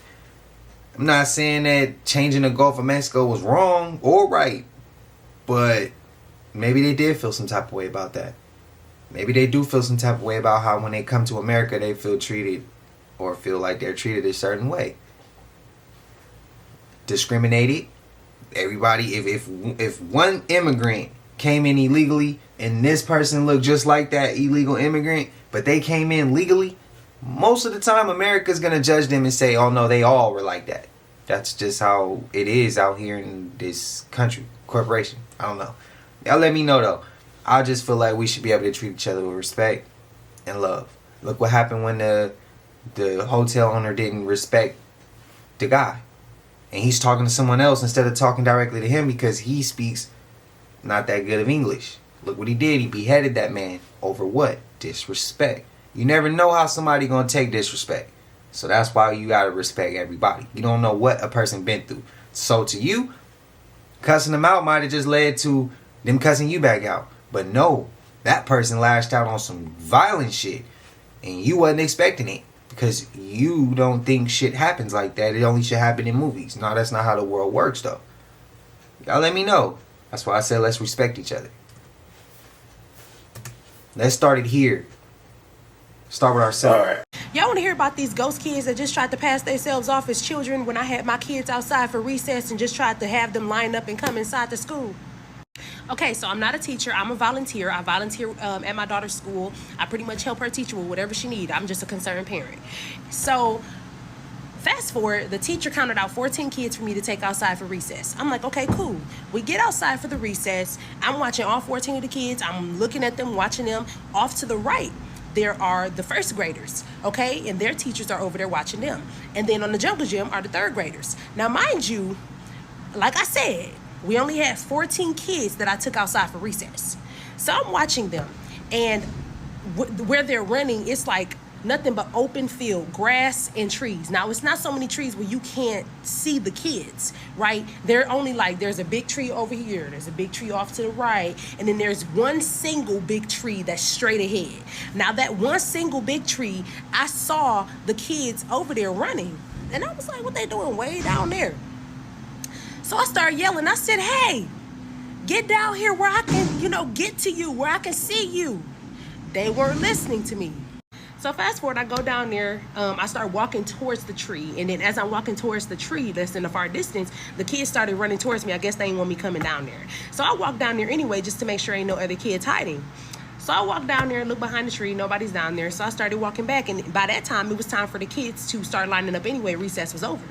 I'm not saying that changing the Gulf of Mexico was wrong or right, but maybe they did feel some type of way about that. Maybe they do feel some type of way about how when they come to America they feel treated or feel like they're treated a certain way. Discriminated. Everybody, if one immigrant came in illegally and this person looked just like that illegal immigrant, but they came in legally, most of the time America's gonna judge them and say, oh no, they all were like that. That's just how it is out here in this country, corporation. I don't know. Y'all let me know though. I just feel like we should be able to treat each other with respect and love. Look what happened when the hotel owner didn't respect the guy. And he's talking to someone else instead of talking directly to him because he speaks not that good of English. Look what he did. He beheaded that man over what? Disrespect. You never know how somebody gonna take disrespect. So that's why you gotta respect everybody. You don't know what a person been through. So to you, cussing them out might have just led to them cussing you back out. But no, that person lashed out on some violent shit. And you wasn't expecting it. Because you don't think shit happens like that. It only should happen in movies. No, that's not how the world works though. Y'all let me know. That's why I said let's respect each other. Let's start it here. Start with ourselves. Right. Y'all want to hear about these ghost kids that just tried to pass themselves off as children when I had my kids outside for recess and just tried to have them line up and come inside the school? Okay, so I'm not a teacher. I'm a volunteer. I volunteer at my daughter's school. I pretty much help her teacher with whatever she needs. I'm just a concerned parent. So fast forward, the teacher counted out 14 kids for me to take outside for recess. I'm like, okay, cool. We get outside for the recess. I'm watching all 14 of the kids. I'm looking at them, watching them. Off to the right, there are the first graders, okay? And their teachers are over there watching them. And then on the jungle gym are the third graders. Now, mind you, like I said, we only had 14 kids that I took outside for recess. So I'm watching them, and where they're running, it's like nothing but open field, grass and trees. Now, it's not so many trees where you can't see the kids, right? They're only like, there's a big tree over here, there's a big tree off to the right, and then there's one single big tree that's straight ahead. Now, that one single big tree, I saw the kids over there running, and I was like, what they doing way down there? So I started yelling. I said, hey, get down here where I can, get to you, where I can see you. They weren't listening to me. So fast forward, I go down there, I start walking towards the tree, and then as I'm walking towards the tree that's in the far distance, the kids started running towards me. I guess they didn't want me coming down there. So I walked down there anyway, just to make sure ain't no other kids hiding. So I walked down there and looked behind the tree, nobody's down there. So I started walking back, and by that time, it was time for the kids to start lining up anyway. Recess was over.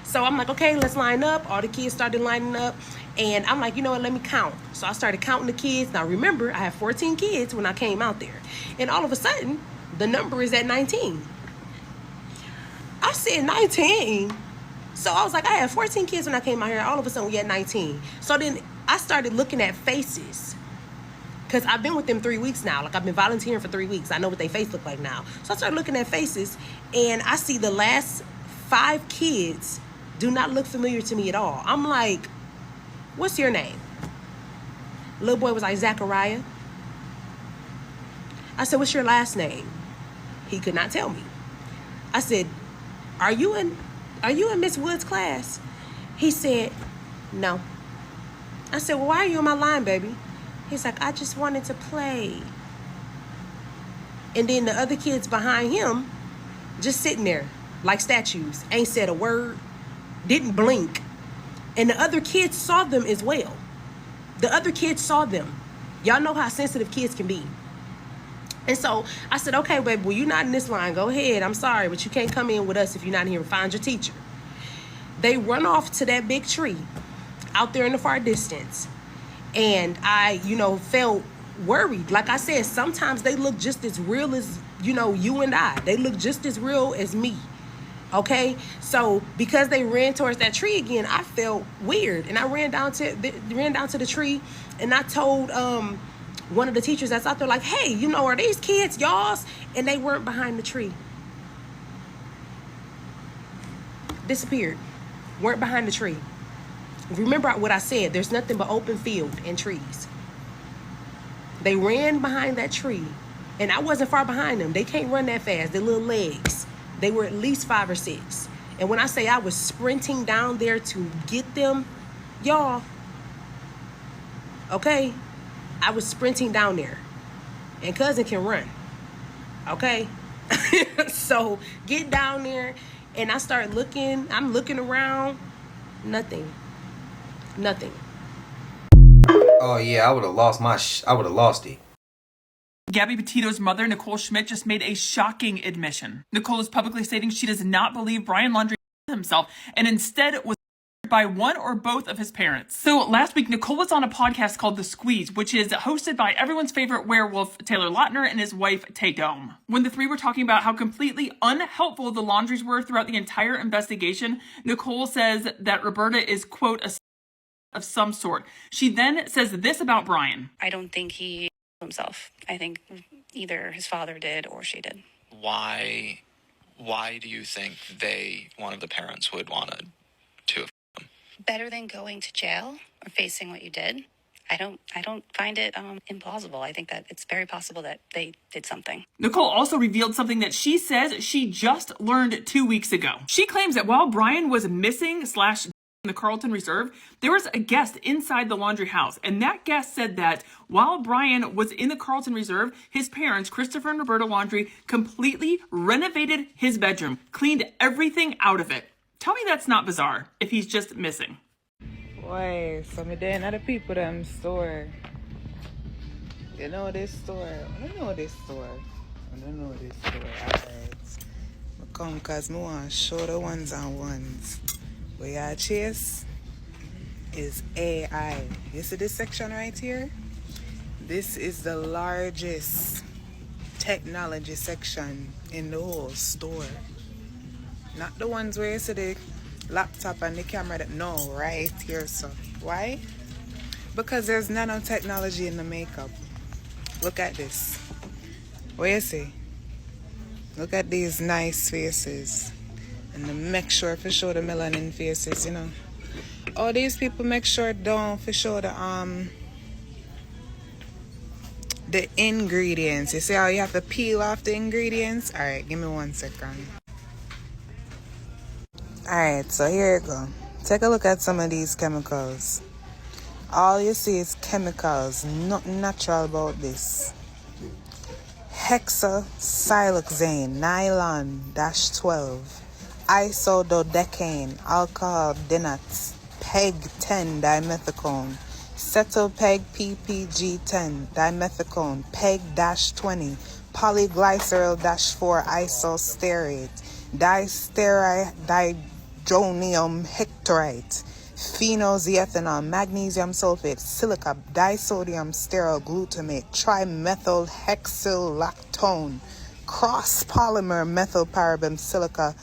So I'm like, okay, let's line up. All the kids started lining up, and I'm like, you know what, let me count. So I started counting the kids. Now remember, I had 14 kids when I came out there, and all of a sudden, the number is at 19. I said 19. So I was like, I had 14 kids when I came out here. All of a sudden, we had 19. So then I started looking at faces, because I've been with them 3 weeks now. Like, I've been volunteering for 3 weeks. I know what their face look like now. So I started looking at faces, and I see the last 5 kids do not look familiar to me at all. I'm like, what's your name? Little boy was like, Zachariah. I said, what's your last name? He could not tell me. I said, are you in Miss Wood's class? He said, no. I said, well, why are you in my line, baby? He's like, I just wanted to play. And then the other kids behind him just sitting there like statues, ain't said a word, didn't blink. And the other kids saw them as well. The other kids saw them. Y'all know how sensitive kids can be. And so I said, okay, baby, well, you're not in this line. Go ahead. I'm sorry, but you can't come in with us if you're not here. Find your teacher. They run off to that big tree out there in the far distance. And I, felt worried. Like I said, sometimes they look just as real as, you and I. They look just as real as me. Okay? So because they ran towards that tree again, I felt weird. And I ran down to the tree, and I told one of the teachers that's out there, like, hey, are these kids y'all's? And they weren't behind the tree. Disappeared. Weren't behind the tree. Remember what I said, there's nothing but open field and trees. They ran behind that tree, and I wasn't far behind them. They can't run that fast. Their little legs. They were at least 5 or 6. And when I say I was sprinting down there to get them, y'all, okay, I was sprinting down there. And cousin can run, okay? So get down there, and I start looking. I'm looking around. Nothing. Oh yeah, I would have lost it. Gabby Petito's mother, Nicole Schmidt, just made a shocking admission. Nicole is publicly stating she does not believe Brian Laundrie himself, and instead was by one or both of his parents. So last week, Nicole was on a podcast called The Squeeze, which is hosted by everyone's favorite werewolf, Taylor Lautner, and his wife, Tay Dome. When the three were talking about how completely unhelpful the Laundries were throughout the entire investigation, Nicole says that Roberta is, quote, a of some sort. She then says this about Brian. I don't think he himself. I think either his father did or she did. Why do you think one of the parents would want to have him? Better than going to jail or facing what you did. I don't find it implausible. I think that it's very possible that they did something. Nicole also revealed something that she says she just learned 2 weeks ago. She claims that while Brian was missing / in the Carlton Reserve, there was a guest inside the Laundrie house, and that guest said that while Brian was in the Carlton Reserve, his parents, Christopher and Roberta Laundrie, completely renovated his bedroom, cleaned everything out of it. Tell me that's not bizarre if he's just missing. Boy, so me there at the people them store. You know this store? I don't know this store. Alright. I come cause me want to show the ones on ones. Where I chase is AI. You see this section right here? This is the largest nanotechnology section in the whole store. Not the ones where you see the laptop and the camera. No, right here, so. Why? Because there's nanotechnology in the makeup. Look at this. What you see? Look at these nice faces. And then make sure to show the melanin faces, you know. All these people make sure don't for show the ingredients. You see how you have to peel off the ingredients? Alright, give me 1 second. Alright, so here you go. Take a look at some of these chemicals. All you see is chemicals. Nothing natural about this. Hexasiloxane, nylon-12, isododecane, alcohol denotes, PEG-10 dimethicone, cetopeg PPG-10 dimethicone, PEG-20, polyglycerol-4 isosterate, didronium hectorite, phenoxyethanol, magnesium sulfate, silica, disodium stearoyl glutamate, trimethylhexylactone, cross-polymer methylparaben silica,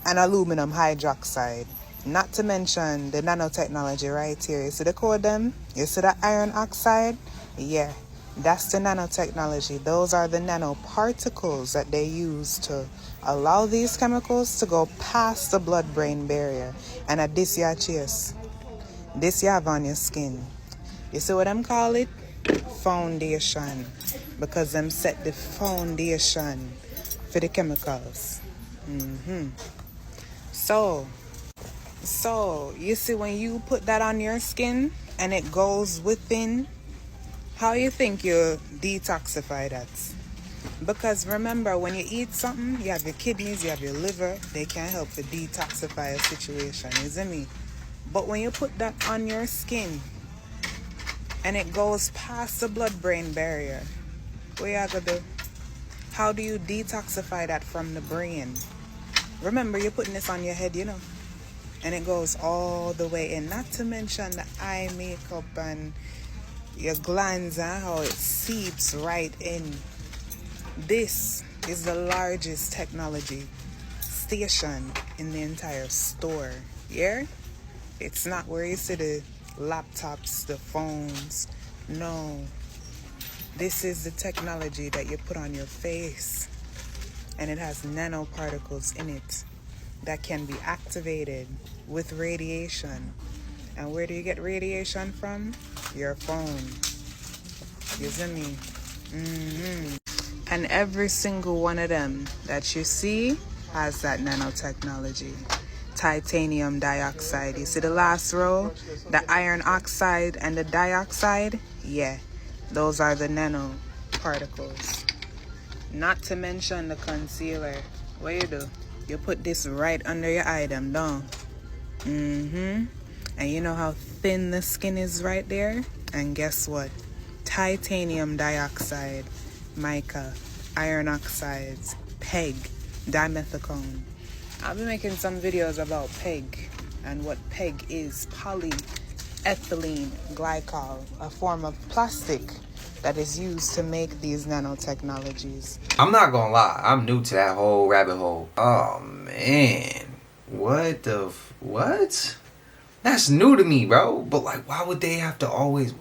and aluminum hydroxide. Not to mention the nanotechnology right here. You see the code them? You see the iron oxide? Yeah, that's the nanotechnology. Those are the nanoparticles that they use to allow these chemicals to go past the blood-brain barrier. And at this you chase. This you have on your skin. You see what I'm call it? Foundation. Because them set the foundation for the chemicals. So, you see when you put that on your skin and it goes within, how you think you detoxify that? Because remember, when you eat something, you have your kidneys, you have your liver, they can help to detoxify a situation, isn't me? But when you put that on your skin and it goes past the blood-brain barrier, what you gonna do? How do you detoxify that from the brain? Remember, you're putting this on your head, you know, and it goes all the way in. Not to mention the eye makeup and your glands and how it seeps right in. This is the largest technology station in the entire store. Yeah? It's not where you see the laptops, the phones. No. This is the technology that you put on your face. And it has nanoparticles in it that can be activated with radiation. And where do you get radiation from? Your phone. You see me? And every single one of them that you see has that nanotechnology. Titanium dioxide. You see the last row? The iron oxide and the dioxide? Yeah, those are the nanoparticles. Not to mention the concealer. What you do? You put this right under your eye, them down. And you know how thin the skin is right there? And guess what? Titanium dioxide, mica, iron oxides, PEG, dimethicone. I'll be making some videos about PEG and what PEG is. Polyethylene glycol, a form of plastic that is used to make these nanotechnologies. I'm not gonna lie, I'm new to that whole rabbit hole. Oh man, what? That's new to me, bro. But like, why would they have to always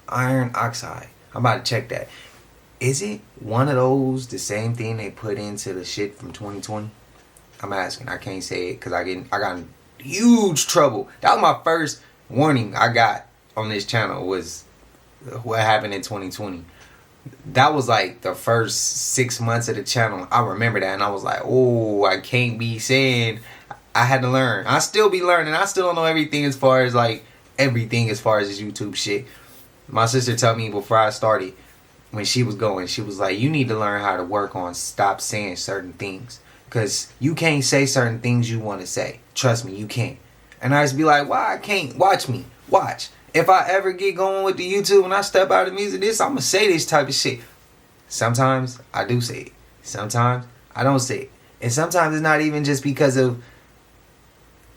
iron oxide? I'm about to check that. Is it one of those the same thing they put into the shit from 2020? I'm asking. I can't say it because I got in huge trouble. That was my first warning I got on this channel, was what happened in 2020. That was like the first 6 months of the channel. I remember that, and I was like, oh, I can't be saying. I had to learn. I still be learning. I still don't know everything as far as this YouTube shit. My sister told me before I started, when she was going, she was like, you need to learn how to work on stop saying certain things. Because you can't say certain things you want to say. Trust me, you can't. And I just be like, why I can't? Watch me. Watch. If I ever get going with the YouTube and I step out of music, I'm going to say this type of shit. Sometimes I do say it. Sometimes I don't say it. And sometimes it's not even just because of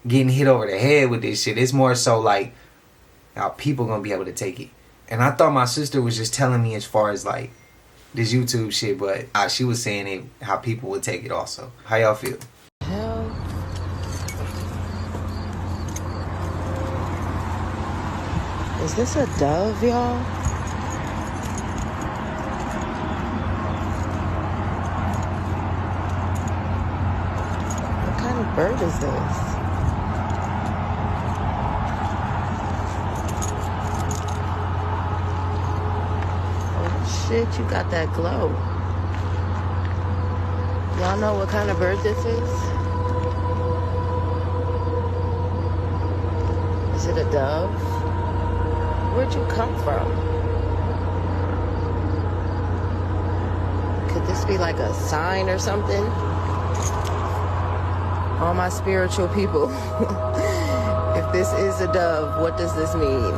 getting hit over the head with this shit. It's more so like how people going to be able to take it. And I thought my sister was just telling me as far as like this YouTube shit, but she was saying it, how people would take it also. How y'all feel? Hell. Is this a dove, y'all? What kind of bird is this? Oh shit, you got that glow. Y'all know what kind of bird this is? Is it a dove? Where'd you come from? Could this be like a sign or something? All my spiritual people, if this is a dove, what does this mean?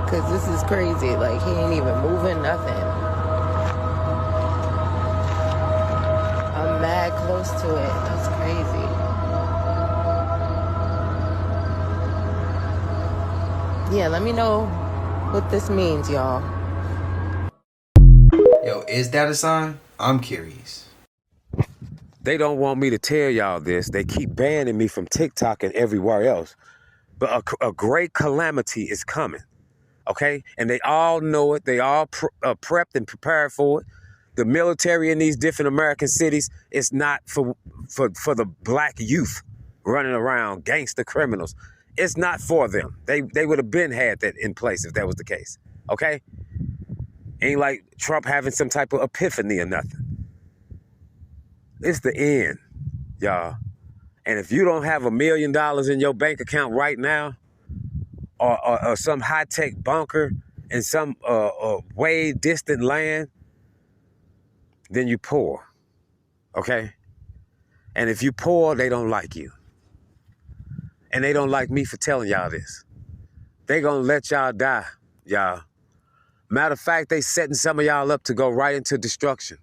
Because this is crazy. Like, he ain't even moving, nothing. I'm mad close to it. That's crazy. Yeah, let me know what this means, y'all. Yo, is that a sign? I'm curious. They don't want me to tell y'all this. They keep banning me from TikTok and everywhere else. But a great calamity is coming, okay? And they all know it. They all prepped and prepared for it. The military in these different American cities is not for the black youth running around, gangster criminals. It's not for them. They would have been had that in place if that was the case, okay? Ain't like Trump having some type of epiphany or nothing. It's the end, y'all. And if you don't have $1 million in your bank account right now, or some high-tech bunker in some way distant land, then you poor, okay? And if you poor, they don't like you. And they don't like me for telling y'all this. They gonna let y'all die, y'all. Matter of fact, they setting some of y'all up to go right into destruction.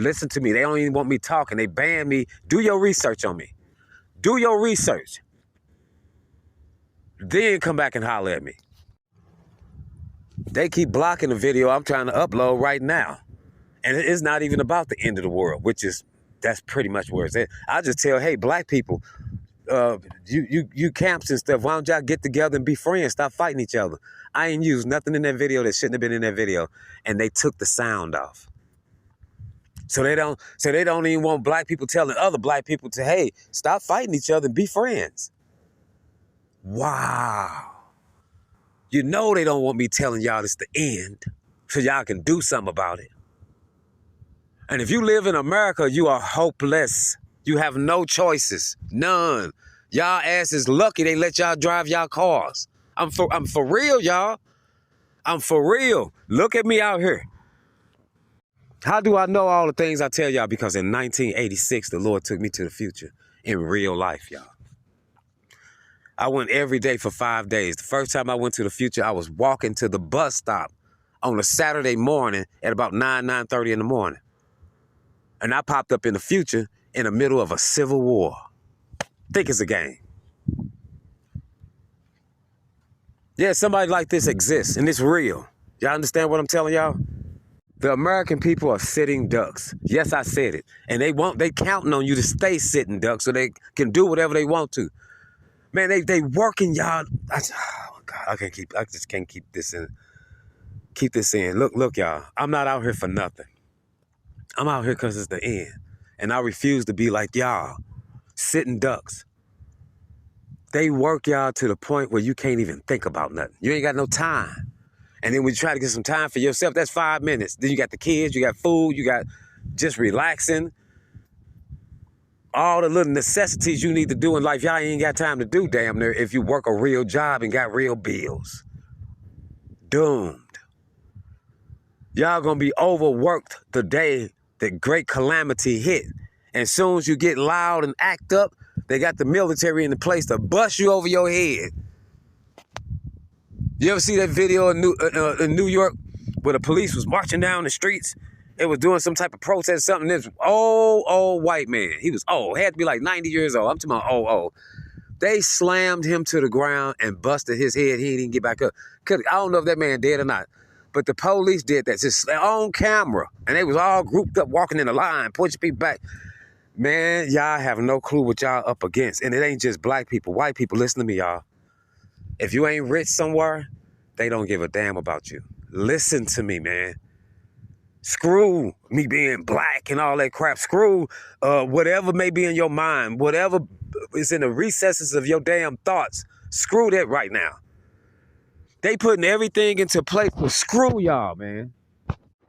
Listen to me. They don't even want me talking. They ban me. Do your research on me. Do your research. Then come back and holler at me. They keep blocking the video I'm trying to upload right now. And it's not even about the end of the world, that's pretty much where it's at. I just tell, hey, black people, you camps and stuff, why don't y'all get together and be friends? Stop fighting each other. I ain't used nothing in that video that shouldn't have been in that video. And they took the sound off. So they don't even want black people telling other black people to, hey, stop fighting each other and be friends. Wow. You know they don't want me telling y'all it's the end, so y'all can do something about it. And if you live in America, you are hopeless. You have no choices, none. Y'all asses lucky they let y'all drive y'all cars. I'm for real, y'all. I'm for real. Look at me out here. How do I know all the things I tell y'all? Because in 1986, the Lord took me to the future in real life, y'all. I went every day for 5 days. The first time I went to the future, I was walking to the bus stop on a Saturday morning at about 9:30 in the morning. And I popped up in the future in the middle of a civil war. Think it's a game. Yeah, somebody like this exists, and it's real. Y'all understand what I'm telling y'all? The American people are sitting ducks. Yes, I said it. And they counting on you to stay sitting ducks so they can do whatever they want to. Man, they working y'all. Oh God, I just can't keep this in. Keep this in. Look, y'all. I'm not out here for nothing. I'm out here because it's the end. And I refuse to be like y'all, sitting ducks. They work y'all to the point where you can't even think about nothing. You ain't got no time. And then when you try to get some time for yourself, that's 5 minutes. Then you got the kids, you got food, you got just relaxing. All the little necessities you need to do in life, y'all ain't got time to do damn near if you work a real job and got real bills. Doomed. Y'all gonna be overworked the day that great calamity hit. And as soon as you get loud and act up, they got the military in the place to bust you over your head. You ever see that video in New York where the police was marching down the streets? It was doing some type of protest or something. This old white man. He was old. Had to be like 90 years old. I'm talking about old. They slammed him to the ground and busted his head. He didn't get back up. I don't know if that man dead or not. But the police did that just on camera. And they was all grouped up, walking in a line, pushing people back. Man, y'all have no clue what y'all up against. And it ain't just black people, white people. Listen to me, y'all. If you ain't rich somewhere, they don't give a damn about you. Listen to me, man. Screw me being black and all that crap. Screw whatever may be in your mind, whatever is in the recesses of your damn thoughts. Screw that right now. They putting everything into place for screw y'all, man.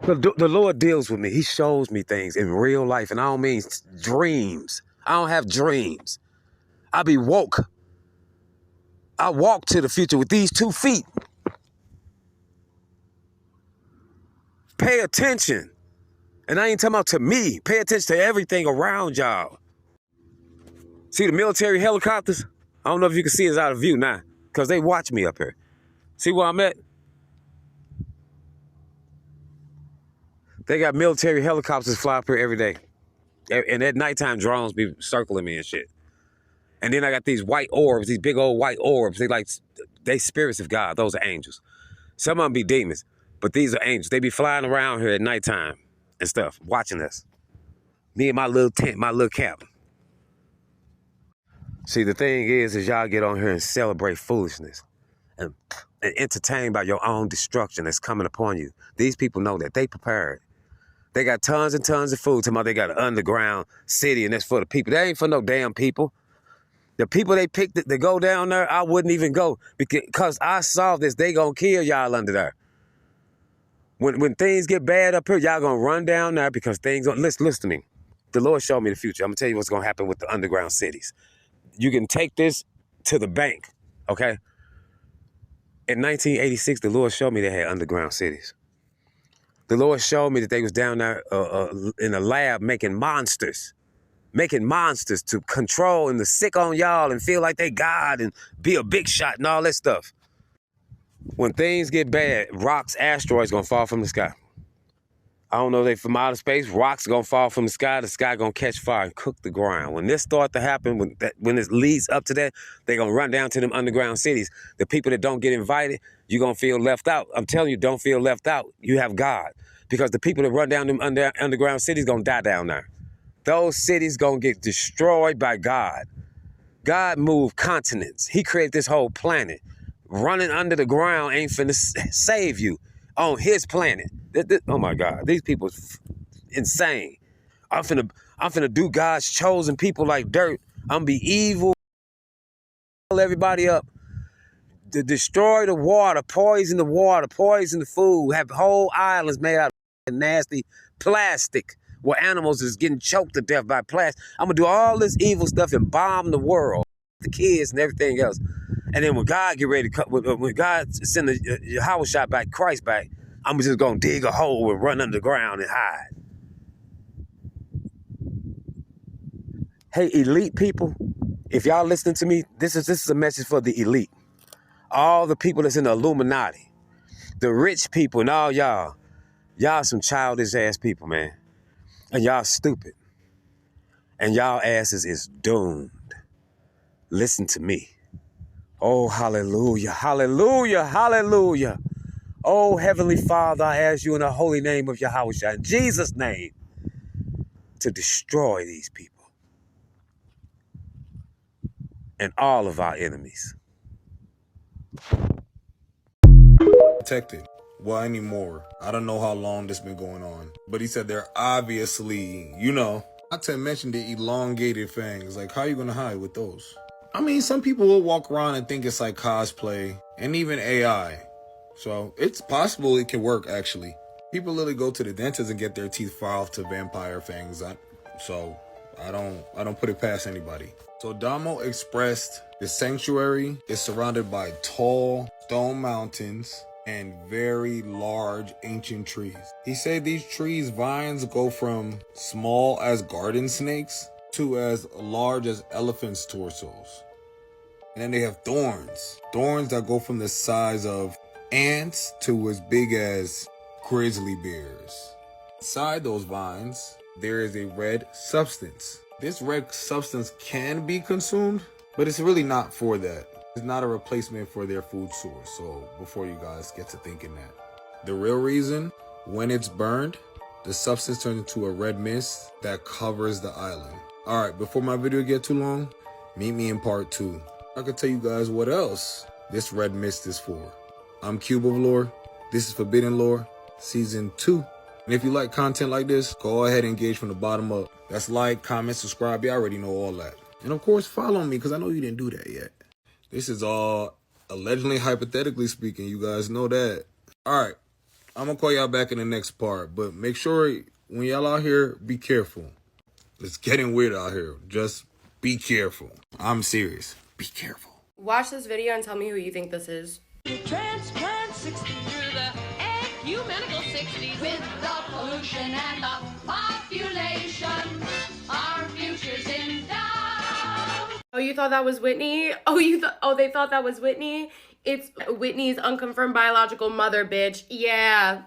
The Lord deals with me. He shows me things in real life, and I don't mean dreams. I don't have dreams. I be woke. I walk to the future with these 2 feet. Pay attention. And I ain't talking about to me. Pay attention to everything around y'all. See the military helicopters? I don't know if you can see us out of view now, because they watch me up here. See where I'm at? They got military helicopters fly up here every day. And at nighttime, drones be circling me and shit. And then I got these white orbs, these big old white orbs. They spirits of God. Those are angels. Some of them be demons, but these are angels. They be flying around here at nighttime and stuff, watching us. Me and my little tent, my little cabin. See, the thing is y'all get on here and celebrate foolishness and entertained by your own destruction that's coming upon you. These people know that. They prepared. They got tons and tons of food. They got an underground city, and that's for the people. That ain't for no damn people. The people they picked to go down there, I wouldn't even go because I saw this. They gonna kill y'all under there. When things get bad up here, y'all gonna run down there because things gonna, listen to me. The Lord showed me the future. I'm gonna tell you what's gonna happen with the underground cities. You can take this to the bank, okay? In 1986, the Lord showed me they had underground cities. The Lord showed me that they was down there in a lab making monsters to control and to sick on y'all and feel like they God and be a big shot and all that stuff. When things get bad, rocks, asteroids gonna fall from the sky. I don't know if they from outer space, rocks gonna fall from the sky gonna catch fire and cook the ground. When this start to happen, when it leads up to that, they gonna run down to them underground cities. The people that don't get invited, you gonna feel left out. I'm telling you, don't feel left out. You have God. Because the people that run down them underground cities gonna die down there. Those cities gonna get destroyed by God. God moved continents. He created this whole planet. Running under the ground ain't finna save you on his planet. Oh my God, these people insane. I'm finna do God's chosen people like dirt. I'm be evil, everybody up, to destroy the water, poison the food, have whole islands made out of nasty plastic where animals is getting choked to death by plastic. I'm gonna do all this evil stuff and bomb the world, the kids and everything else. And then when God get ready to cut, when God send the Yahweh shot back, Christ back, I'm just gonna dig a hole and run underground and hide. Hey, elite people, if y'all listening to me, this is a message for the elite. All the people that's in the Illuminati, the rich people and all y'all some childish ass people, man. And y'all stupid. And y'all asses is doomed. Listen to me. Oh, hallelujah, hallelujah, hallelujah. Oh, Heavenly Father, I ask you in the holy name of Yahweh, in Jesus' name, to destroy these people and all of our enemies. Protected. Well, anymore. I don't know how long this been going on. But he said they're obviously, not to mention the elongated fangs. Like, how are you going to hide with those? I mean, some people will walk around and think it's like cosplay and even AI. So it's possible it can work, actually. People literally go to the dentist and get their teeth filed to vampire fangs. So I don't put it past anybody. So Damo expressed the sanctuary is surrounded by tall stone mountains and very large ancient trees. He said these trees' vines go from small as garden snakes to as large as elephants' torsos. And then they have thorns that go from the size of ants to as big as grizzly bears. Inside those vines, there is a red substance. This red substance can be consumed, but it's really not for that. It's not a replacement for their food source. So before you guys get to thinking that. The real reason, when it's burned, the substance turns into a red mist that covers the island. Alright, before my video get too long, meet me in part 2. I can tell you guys what else this red mist is for. I'm Cube of Lore. This is Forbidden Lore, Season 2. And if you like content like this, go ahead and engage from the bottom up. That's like, comment, subscribe. You already know all that. And of course, follow me, because I know you didn't do that yet. This is all allegedly, hypothetically speaking. You guys know that. Alright, I'm going to call y'all back in the next part. But make sure when y'all out here, be careful. It's getting weird out here. Just be careful. I'm serious. Be careful. Watch this video and tell me who you think this is. Transplant 60 through the ecumenical 60s with the pollution and the population. Our future's in doubt. Oh, you thought that was Whitney? They thought that was Whitney? It's Whitney's unconfirmed biological mother, bitch. Yeah.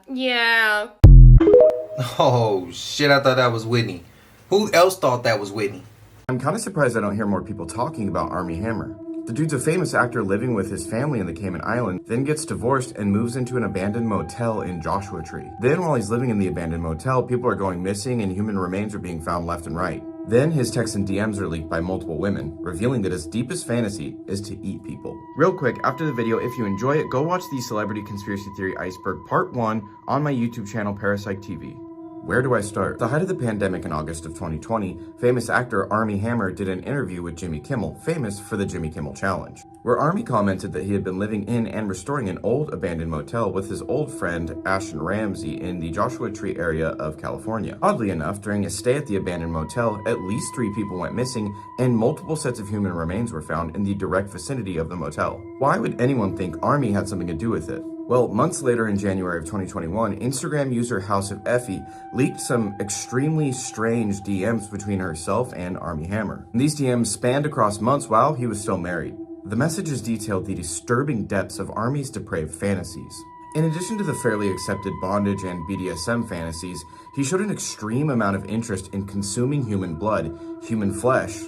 Oh shit, I thought that was Whitney. Who else thought that was Whitney? I'm kind of surprised I don't hear more people talking about Armie Hammer. The dude's a famous actor living with his family in the Cayman Islands, then gets divorced and moves into an abandoned motel in Joshua Tree. Then while he's living in the abandoned motel, people are going missing and human remains are being found left and right. Then his texts and DMs are leaked by multiple women, revealing that his deepest fantasy is to eat people. Real quick, after the video, if you enjoy it, go watch the Celebrity Conspiracy Theory Iceberg Part 1 on my YouTube channel, Parasite TV. Where do I start? At the height of the pandemic in August of 2020, famous actor Armie Hammer did an interview with Jimmy Kimmel, famous for the Jimmy Kimmel Challenge, where Armie commented that he had been living in and restoring an old abandoned motel with his old friend Ashton Ramsey in the Joshua Tree area of California. Oddly enough, during his stay at the abandoned motel, at least 3 people went missing and multiple sets of human remains were found in the direct vicinity of the motel. Why would anyone think Armie had something to do with it? Well, months later in January of 2021, Instagram user House of Effie leaked some extremely strange DMs between herself and Armie Hammer. These DMs spanned across months while he was still married. The messages detailed the disturbing depths of Armie's depraved fantasies. In addition to the fairly accepted bondage and BDSM fantasies, he showed an extreme amount of interest in consuming human blood, human flesh,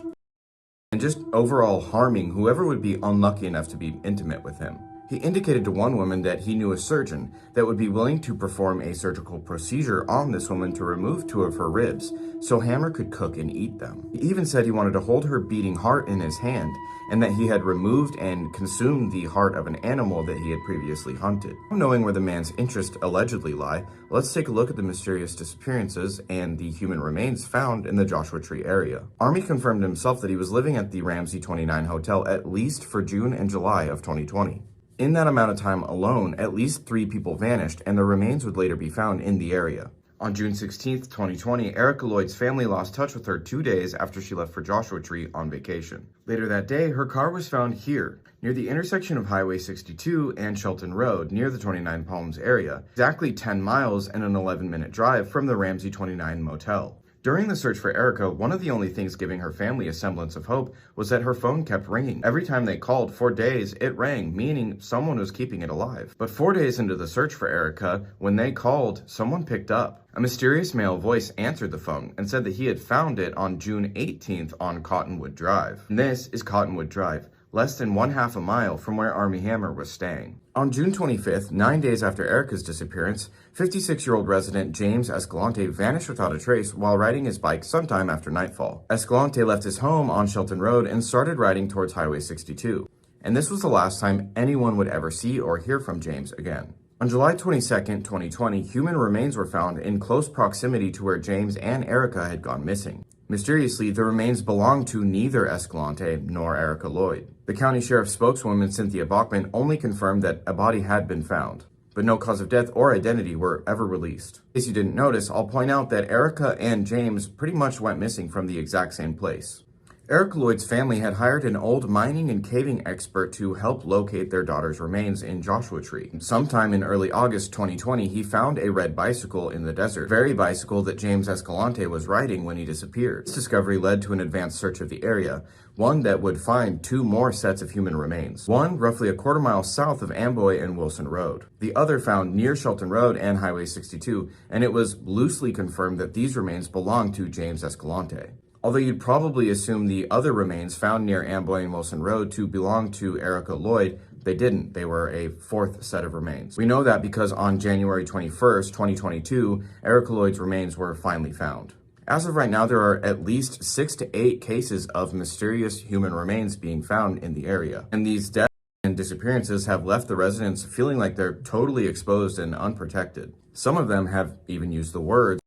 and just overall harming whoever would be unlucky enough to be intimate with him. He indicated to one woman that he knew a surgeon that would be willing to perform a surgical procedure on this woman to remove 2 of her ribs so Hammer could cook and eat them. He even said he wanted to hold her beating heart in his hand and that he had removed and consumed the heart of an animal that he had previously hunted. Knowing where the man's interests allegedly lie, let's take a look at the mysterious disappearances and the human remains found in the Joshua Tree area. Armie confirmed himself that he was living at the Ramsey 29 hotel at least for June and July of 2020. In that amount of time alone, at least 3 people vanished, and their remains would later be found in the area. On June 16, 2020, Erica Lloyd's family lost touch with her 2 days after she left for Joshua Tree on vacation. Later that day, her car was found here, near the intersection of Highway 62 and Shelton Road, near the 29 Palms area, exactly 10 miles and an 11-minute drive from the Ramsey 29 motel. During the search for Erica, one of the only things giving her family a semblance of hope was that her phone kept ringing. Every time they called, for days, it rang, meaning someone was keeping it alive. But 4 days into the search for Erica, when they called, someone picked up. A mysterious male voice answered the phone and said that he had found it on June 18th on Cottonwood Drive. And this is Cottonwood Drive, less than 1/2 a mile from where Armie Hammer was staying. On June 25th, 9 days after Erica's disappearance, 56-year-old resident James Escalante vanished without a trace while riding his bike sometime after nightfall. Escalante left his home on Shelton Road and started riding towards Highway 62. And this was the last time anyone would ever see or hear from James again. On July 22nd, 2020, human remains were found in close proximity to where James and Erica had gone missing. Mysteriously, the remains belonged to neither Escalante nor Erica Lloyd. The county sheriff's spokeswoman, Cynthia Bachman, only confirmed that a body had been found, but no cause of death or identity were ever released. In case you didn't notice, I'll point out that Erica and James pretty much went missing from the exact same place. Erica Lloyd's family had hired an old mining and caving expert to help locate their daughter's remains in Joshua Tree. Sometime in early August 2020, he found a red bicycle in the desert, the very bicycle that James Escalante was riding when he disappeared. This discovery led to an advanced search of the area, one that would find 2 more sets of human remains. One roughly a 1/4 mile south of Amboy and Wilson Road. The other found near Shelton Road and Highway 62, and it was loosely confirmed that these remains belonged to James Escalante. although you'd probably assume the other remains found near Amboy and Wilson Road to belong to Erica Lloyd. They didn't. They were a fourth set of remains. We know that because on January 21st, 2022, Erica Lloyd's remains were finally found. As of right now, there are at least 6 to 8 cases of mysterious human remains being found in the area. And these deaths and disappearances have left the residents feeling like they're totally exposed and unprotected. Some of them have even used the words.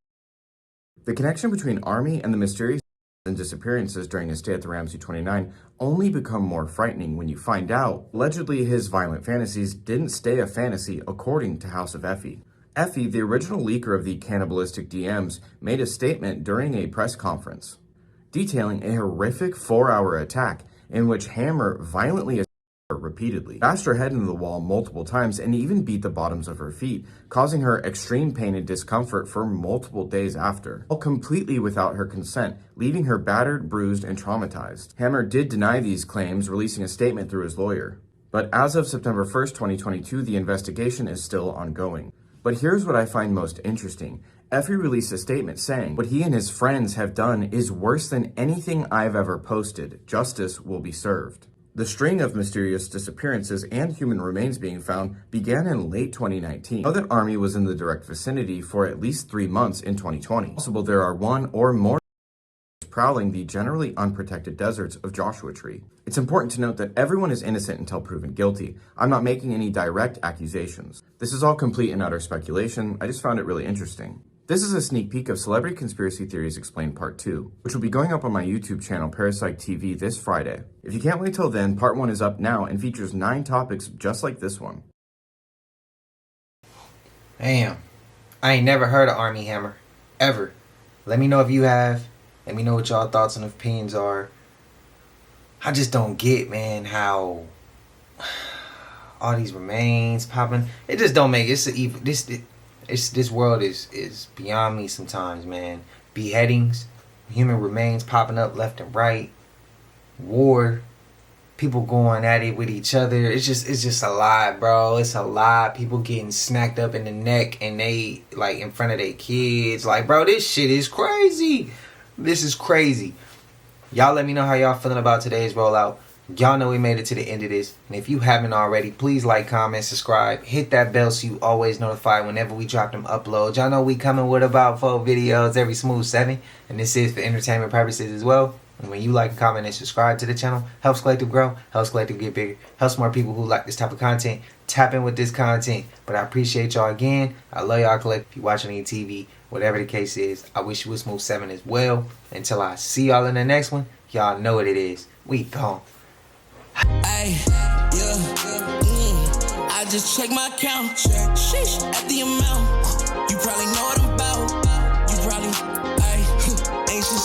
The connection between Army and the mysterious and disappearances during his stay at the Ramsey 29 only become more frightening when you find out allegedly his violent fantasies didn't stay a fantasy, according to House of Effie. Effie, the original leaker of the cannibalistic DMs, made a statement during a press conference detailing a horrific 4-hour attack in which Hammer violently repeatedly, bashed her head into the wall multiple times, and even beat the bottoms of her feet, causing her extreme pain and discomfort for multiple days after, all completely without her consent, leaving her battered, bruised, and traumatized. Hammer did deny these claims, releasing a statement through his lawyer. But as of September 1st, 2022, the investigation is still ongoing. But here's what I find most interesting. Effie released a statement saying, "What he and his friends have done is worse than anything I've ever posted. Justice will be served." The string of mysterious disappearances and human remains being found began in late 2019. Now that Army was in the direct vicinity for at least 3 months in 2020. Possible there are one or more prowling the generally unprotected deserts of Joshua Tree. It's important to note that everyone is innocent until proven guilty. I'm not making any direct accusations. This is all complete and utter speculation. I just found it really interesting. This is a sneak peek of Celebrity Conspiracy Theories Explained Part 2, which will be going up on my YouTube channel, Parasite TV, this Friday. If you can't wait till then, Part 1 is up now and features 9 topics just like this one. Damn. I ain't never heard of Armie Hammer. Ever. Let me know if you have. Let me know what y'all thoughts and opinions are. I just don't get, man, how all these remains popping. It just don't make it's evil. This world is beyond me sometimes, man. Beheadings, human remains popping up left and right, war, people going at it with each other. It's just a lot, bro. It's a lot. People getting snacked up in the neck and they like in front of their kids. Like, bro, this shit is crazy. This is crazy. Y'all let me know how y'all feeling about today's rollout. Y'all know we made it to the end of this. And if you haven't already, please like, comment, subscribe. Hit that bell so you always notified whenever we drop them uploads. Y'all know we coming with about 4 videos every smooth 7. And this is for entertainment purposes as well. And when you like, comment, and subscribe to the channel, helps Collective grow, helps Collective get bigger, helps more people who like this type of content tap in with this content. But I appreciate y'all again. I love y'all, Collective. If you're watching on TV, whatever the case is, I wish you was smooth 7 as well. Until I see y'all in the next one, y'all know what it is. We gone. Ay, yeah, I just checked my account. Sheesh, at the amount. You probably know what I'm